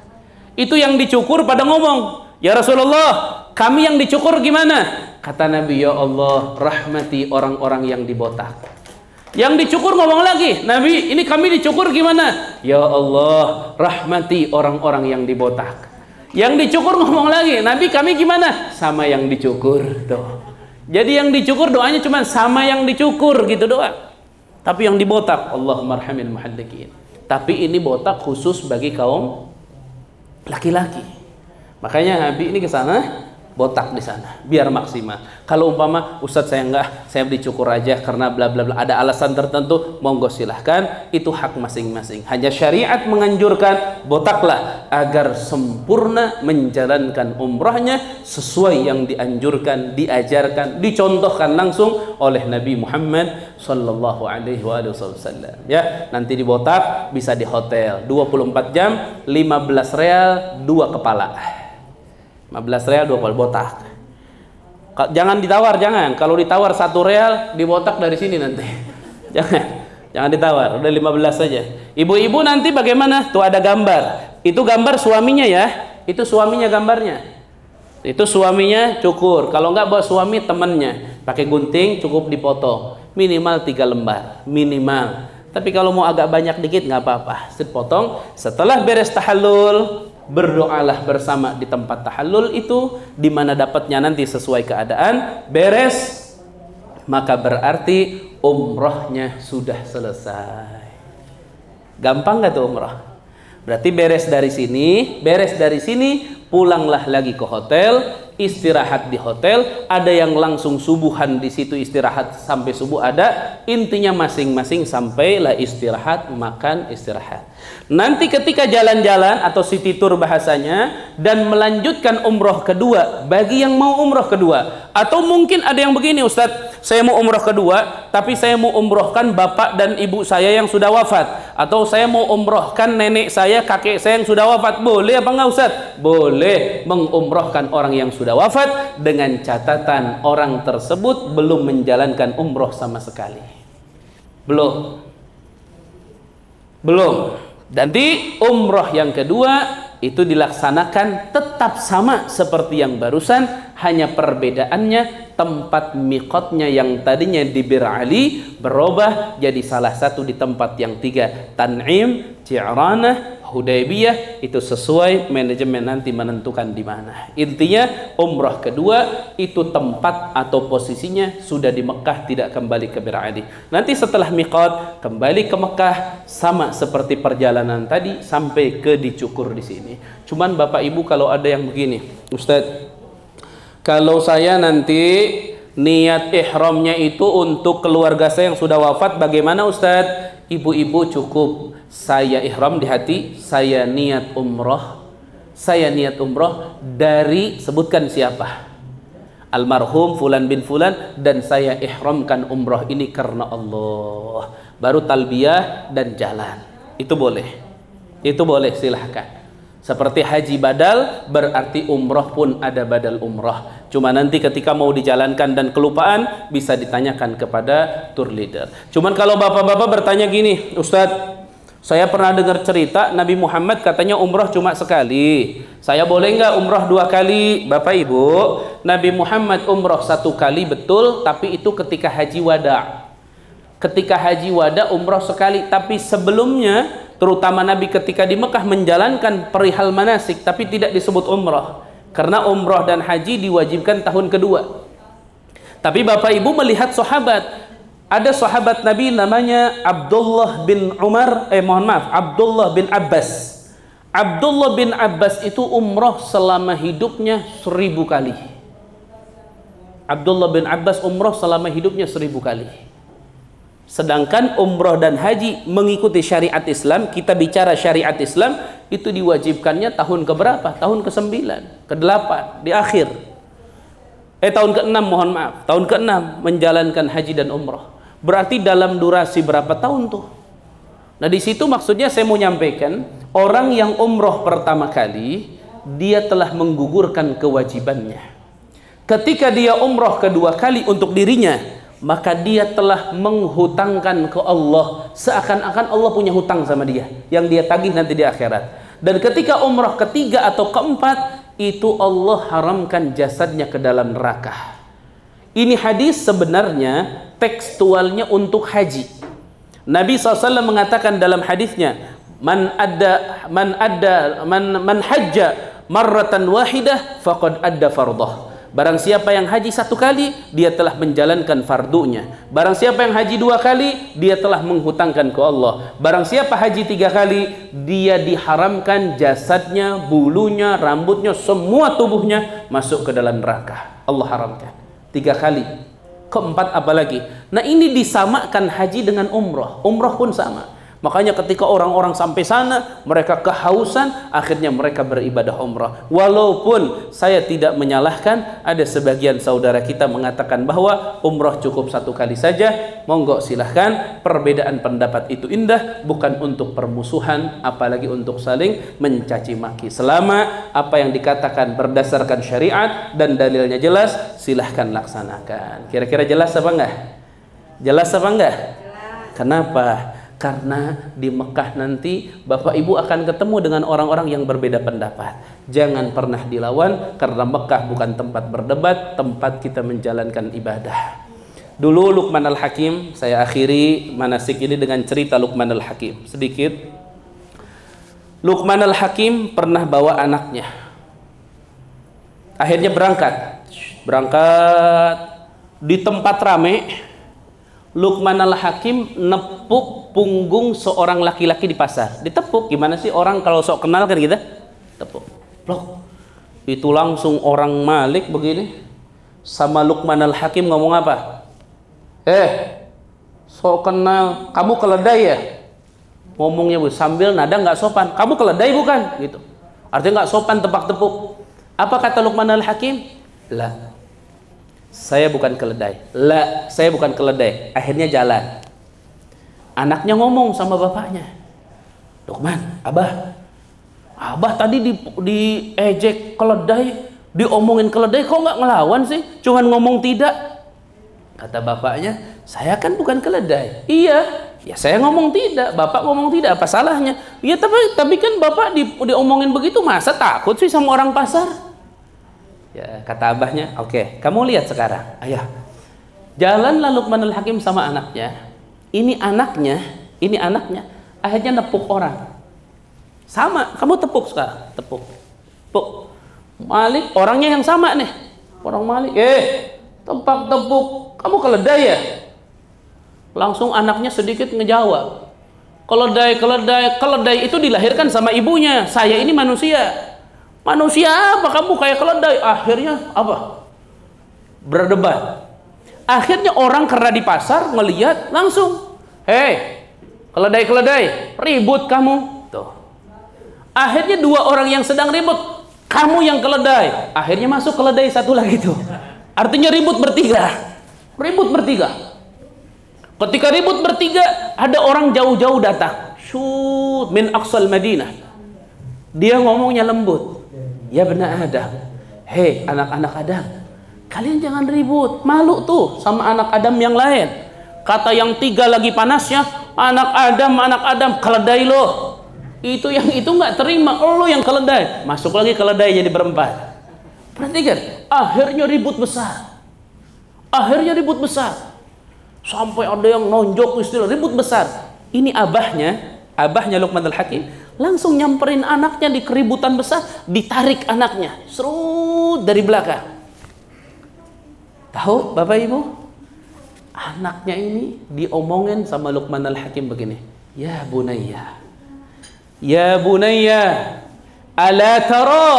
Itu yang dicukur pada ngomong, ya Rasulullah, kami yang dicukur gimana? Kata Nabi, ya Allah, rahmati orang-orang yang dibotak. Yang dicukur ngomong lagi, Nabi, ini kami dicukur gimana? Ya Allah, rahmati orang-orang yang dibotak. Yang dicukur ngomong lagi, Nabi, kami gimana? Sama yang dicukur. Tuh. Jadi yang dicukur doanya cuma sama yang dicukur gitu doang. Tapi yang dibotak, Allahumma arhamil muhalliqin. Tapi ini botak khusus bagi kaum laki-laki. Makanya Habib ini ke sana botak di sana biar maksimal. Kalau umpama Ustadz saya enggak, saya dicukur aja karena bla bla bla, ada alasan tertentu, monggo silahkan, itu hak masing-masing. Hanya syariat menganjurkan botaklah agar sempurna menjalankan umrahnya sesuai yang dianjurkan, diajarkan, dicontohkan langsung oleh Nabi Muhammad sallallahu alaihi wasallam. Ya, nanti dibotak bisa di hotel 24 jam, 15 real 2 kepala. 15 real 2 kepala botak. Jangan ditawar, jangan. Kalau ditawar 1 real dibotak dari sini nanti. Jangan ditawar. Udah 15 saja. Ibu-ibu nanti bagaimana? Tuh ada gambar. Itu gambar suaminya ya. Itu suaminya gambarnya. Itu suaminya cukur. Kalau enggak buat suami temennya. Pakai gunting cukup dipotong. Minimal 3 lembar. Minimal. Tapi kalau mau agak banyak dikit nggak apa-apa. Potong. Setelah beres tahallul, berdoalah bersama di tempat tahallul itu, di mana dapatnya nanti sesuai keadaan. Beres, maka berarti umrohnya sudah selesai. Gampang nggak tuh umroh? Berarti beres dari sini, pulanglah lagi ke hotel, istirahat di hotel. Ada yang langsung subuhan di situ istirahat sampai subuh ada. Intinya masing-masing sampailah istirahat, makan, istirahat. Nanti ketika jalan-jalan atau city tour bahasanya dan melanjutkan umroh kedua bagi yang mau umroh kedua. Atau mungkin ada yang begini, Ustadz, saya mau umroh kedua tapi saya mau umrohkan bapak dan ibu saya yang sudah wafat, atau saya mau umrohkan nenek saya, kakek saya yang sudah wafat. Boleh apa enggak, Ustadz? Boleh mengumrohkan orang yang sudah wafat dengan catatan orang tersebut belum menjalankan umroh sama sekali. Belum. Nanti umroh yang kedua itu dilaksanakan tetap sama seperti yang barusan, hanya perbedaannya tempat miqatnya yang tadinya di Bir Ali berubah jadi salah satu di tempat yang 3, Tan'im, Ji'ranah, Hudaybiyah. Itu sesuai manajemen nanti menentukan di mana. Intinya umrah kedua itu tempat atau posisinya sudah di Mekah, tidak kembali ke Bir Ali. Nanti setelah miqat kembali ke Mekah, sama seperti perjalanan tadi sampai ke dicukur di sini. Cuman Bapak Ibu kalau ada yang begini, Ustadz, kalau saya nanti niat ihramnya itu untuk keluarga saya yang sudah wafat, bagaimana Ustadz? Ibu-ibu cukup saya ihram di hati, saya niat umroh dari, sebutkan siapa, almarhum fulan bin fulan, dan saya ihramkan umroh ini karena Allah, baru talbiyah dan jalan. Itu boleh, silahkan. Seperti haji badal, berarti umroh pun ada badal umroh. Cuma nanti ketika mau dijalankan dan kelupaan, bisa ditanyakan kepada tour leader. Cuman kalau bapak-bapak bertanya gini, Ustadz, saya pernah dengar cerita Nabi Muhammad katanya umroh cuma sekali. Saya boleh nggak umroh 2 kali? Bapak Ibu, Nabi Muhammad umroh 1 kali betul, tapi itu ketika haji wada. Ketika haji wada umroh sekali, tapi sebelumnya terutama Nabi ketika di Mekah menjalankan perihal manasik, tapi tidak disebut umroh, karena umroh dan haji diwajibkan tahun kedua. Tapi Bapak Ibu melihat sahabat, ada sahabat Nabi namanya Abdullah bin Abbas. Abdullah bin Abbas itu umroh selama hidupnya 1000 kali. Abdullah bin Abbas umroh selama hidupnya 1000 kali. Sedangkan umroh dan haji mengikuti syariat Islam, kita bicara syariat Islam, itu diwajibkannya tahun keberapa? Tahun ke-9, ke-8, di akhir. Tahun ke-6, mohon maaf. Tahun ke-6 menjalankan haji dan umroh. Berarti dalam durasi berapa tahun tuh? Nah di situ maksudnya saya mau nyampaikan, orang yang umroh pertama kali, dia telah menggugurkan kewajibannya. Ketika dia umroh kedua kali untuk dirinya, maka dia telah menghutangkan ke Allah, seakan-akan Allah punya hutang sama dia yang dia tagih nanti di akhirat. Dan ketika umrah ketiga atau keempat, itu Allah haramkan jasadnya ke dalam neraka. Ini hadis sebenarnya tekstualnya untuk haji. Nabi SAW mengatakan dalam hadisnya, man hajja marratan wahidah faqad adda fardah. Barang siapa yang haji 1 kali, dia telah menjalankan fardunya. Barang siapa yang haji 2 kali, dia telah menghutangkan ke Allah. Barang siapa haji 3 kali, dia diharamkan jasadnya, bulunya, rambutnya, semua tubuhnya masuk ke dalam neraka. Allah haramkan 3 kali. Keempat apalagi? Nah ini disamakan haji dengan umroh. Umroh pun sama. Makanya ketika orang-orang sampai sana, mereka kehausan, akhirnya mereka beribadah umrah. Walaupun saya tidak menyalahkan, ada sebagian saudara kita mengatakan bahwa umrah cukup 1 kali saja. Monggo silahkan, perbedaan pendapat itu indah, bukan untuk permusuhan, apalagi untuk saling mencaci maki. Selama apa yang dikatakan berdasarkan syariat dan dalilnya jelas, silahkan laksanakan. Kira-kira jelas apa enggak? Jelas apa enggak? Kenapa? Karena di Mekah nanti Bapak Ibu akan ketemu dengan orang-orang yang berbeda pendapat. Jangan pernah dilawan, karena Mekah bukan tempat berdebat, tempat kita menjalankan ibadah. Dulu Luqman Al-Hakim, saya akhiri manasik ini dengan cerita Luqman Al-Hakim sedikit. Luqman Al-Hakim pernah bawa anaknya. Akhirnya berangkat di tempat rame. Luqman Al-Hakim nepuk punggung seorang laki-laki di pasar. Ditepuk, gimana sih orang kalau sok kenal kan gitu? Tepuk. Plok. Itu langsung orang Malik begini. Sama Luqman Al-Hakim ngomong apa? Sok kenal, kamu keledai ya? Ngomongnya sambil nada nggak sopan. Kamu keledai bukan? Gitu. Artinya nggak sopan, tepak-tepuk. Apa kata Luqman Al-Hakim? Lah, saya bukan keledai. La, saya bukan keledai. Akhirnya jalan. Anaknya ngomong sama bapaknya, Luqman, abah tadi diejek keledai, diomongin keledai, kok nggak ngelawan sih? Cuman ngomong tidak. Kata bapaknya, saya kan bukan keledai. Iya, ya saya ngomong tidak, bapak ngomong tidak, apa salahnya? Iya, tapi kan bapak diomongin begitu, masa takut sih sama orang pasar? Ya, kata abahnya, oke, kamu lihat sekarang. Ayah, jalanlah Luqman Al-Hakim sama anaknya. Ini anaknya, akhirnya nepuk orang. Sama, kamu tepuk sekarang, tepuk. Malik, orangnya yang sama nih. Orang Malik, tepuk, kamu keledai ya? Langsung anaknya sedikit ngejawab, keledai itu dilahirkan sama ibunya. Saya ini manusia. Manusia apa kamu kayak keledai? Akhirnya apa? Berdebat. Akhirnya orang karena di pasar ngelihat langsung, keledai, ribut kamu. Tuh. Akhirnya 2 orang yang sedang ribut, kamu yang keledai. Akhirnya masuk keledai satu lagi tuh. Artinya ribut bertiga. Ketika ribut bertiga, ada orang jauh-jauh datang. Syut min aqsal Madinah. Dia ngomongnya lembut. Ya benar Adam. Hei anak-anak Adam, kalian jangan ribut, malu tuh sama anak Adam yang lain. Kata yang 3 lagi panasnya, anak Adam, keledai lo. Itu yang itu nggak terima, lo yang keledai. Masuk lagi keledai jadi berempat. Perhatikan, akhirnya ribut besar. Sampai ada yang nonjok istilah ribut besar. Ini abahnya Luqman Al-Hakim langsung nyamperin anaknya di keributan besar, ditarik anaknya, serut dari belakang. Tahu Bapak Ibu, anaknya ini diomongin sama Luqman Al-Hakim begini, ya bunayya, ala tara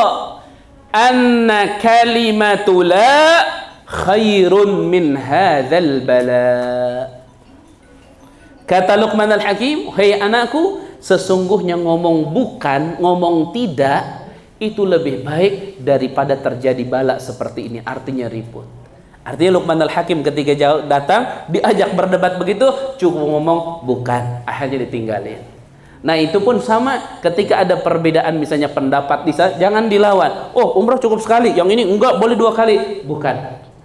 anna kalimatu la khairun min hadzal bala. Kata Luqman Al-Hakim, hei anakku, sesungguhnya ngomong bukan, ngomong tidak itu lebih baik daripada terjadi bala seperti ini. Artinya ribut. Artinya Luqman Al-Hakim ketika datang diajak berdebat begitu, cukup ngomong bukan, akhirnya ditinggalin. Nah itu pun sama, ketika ada perbedaan misalnya pendapat, jangan dilawan. Oh umrah cukup sekali, yang ini enggak, boleh 2 kali. Bukan,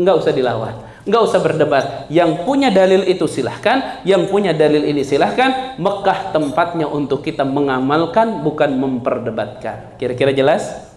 enggak usah dilawan, enggak usah berdebat. Yang punya dalil itu silahkan, yang punya dalil ini silahkan. Mekah tempatnya untuk kita mengamalkan, bukan memperdebatkan. Kira-kira jelas?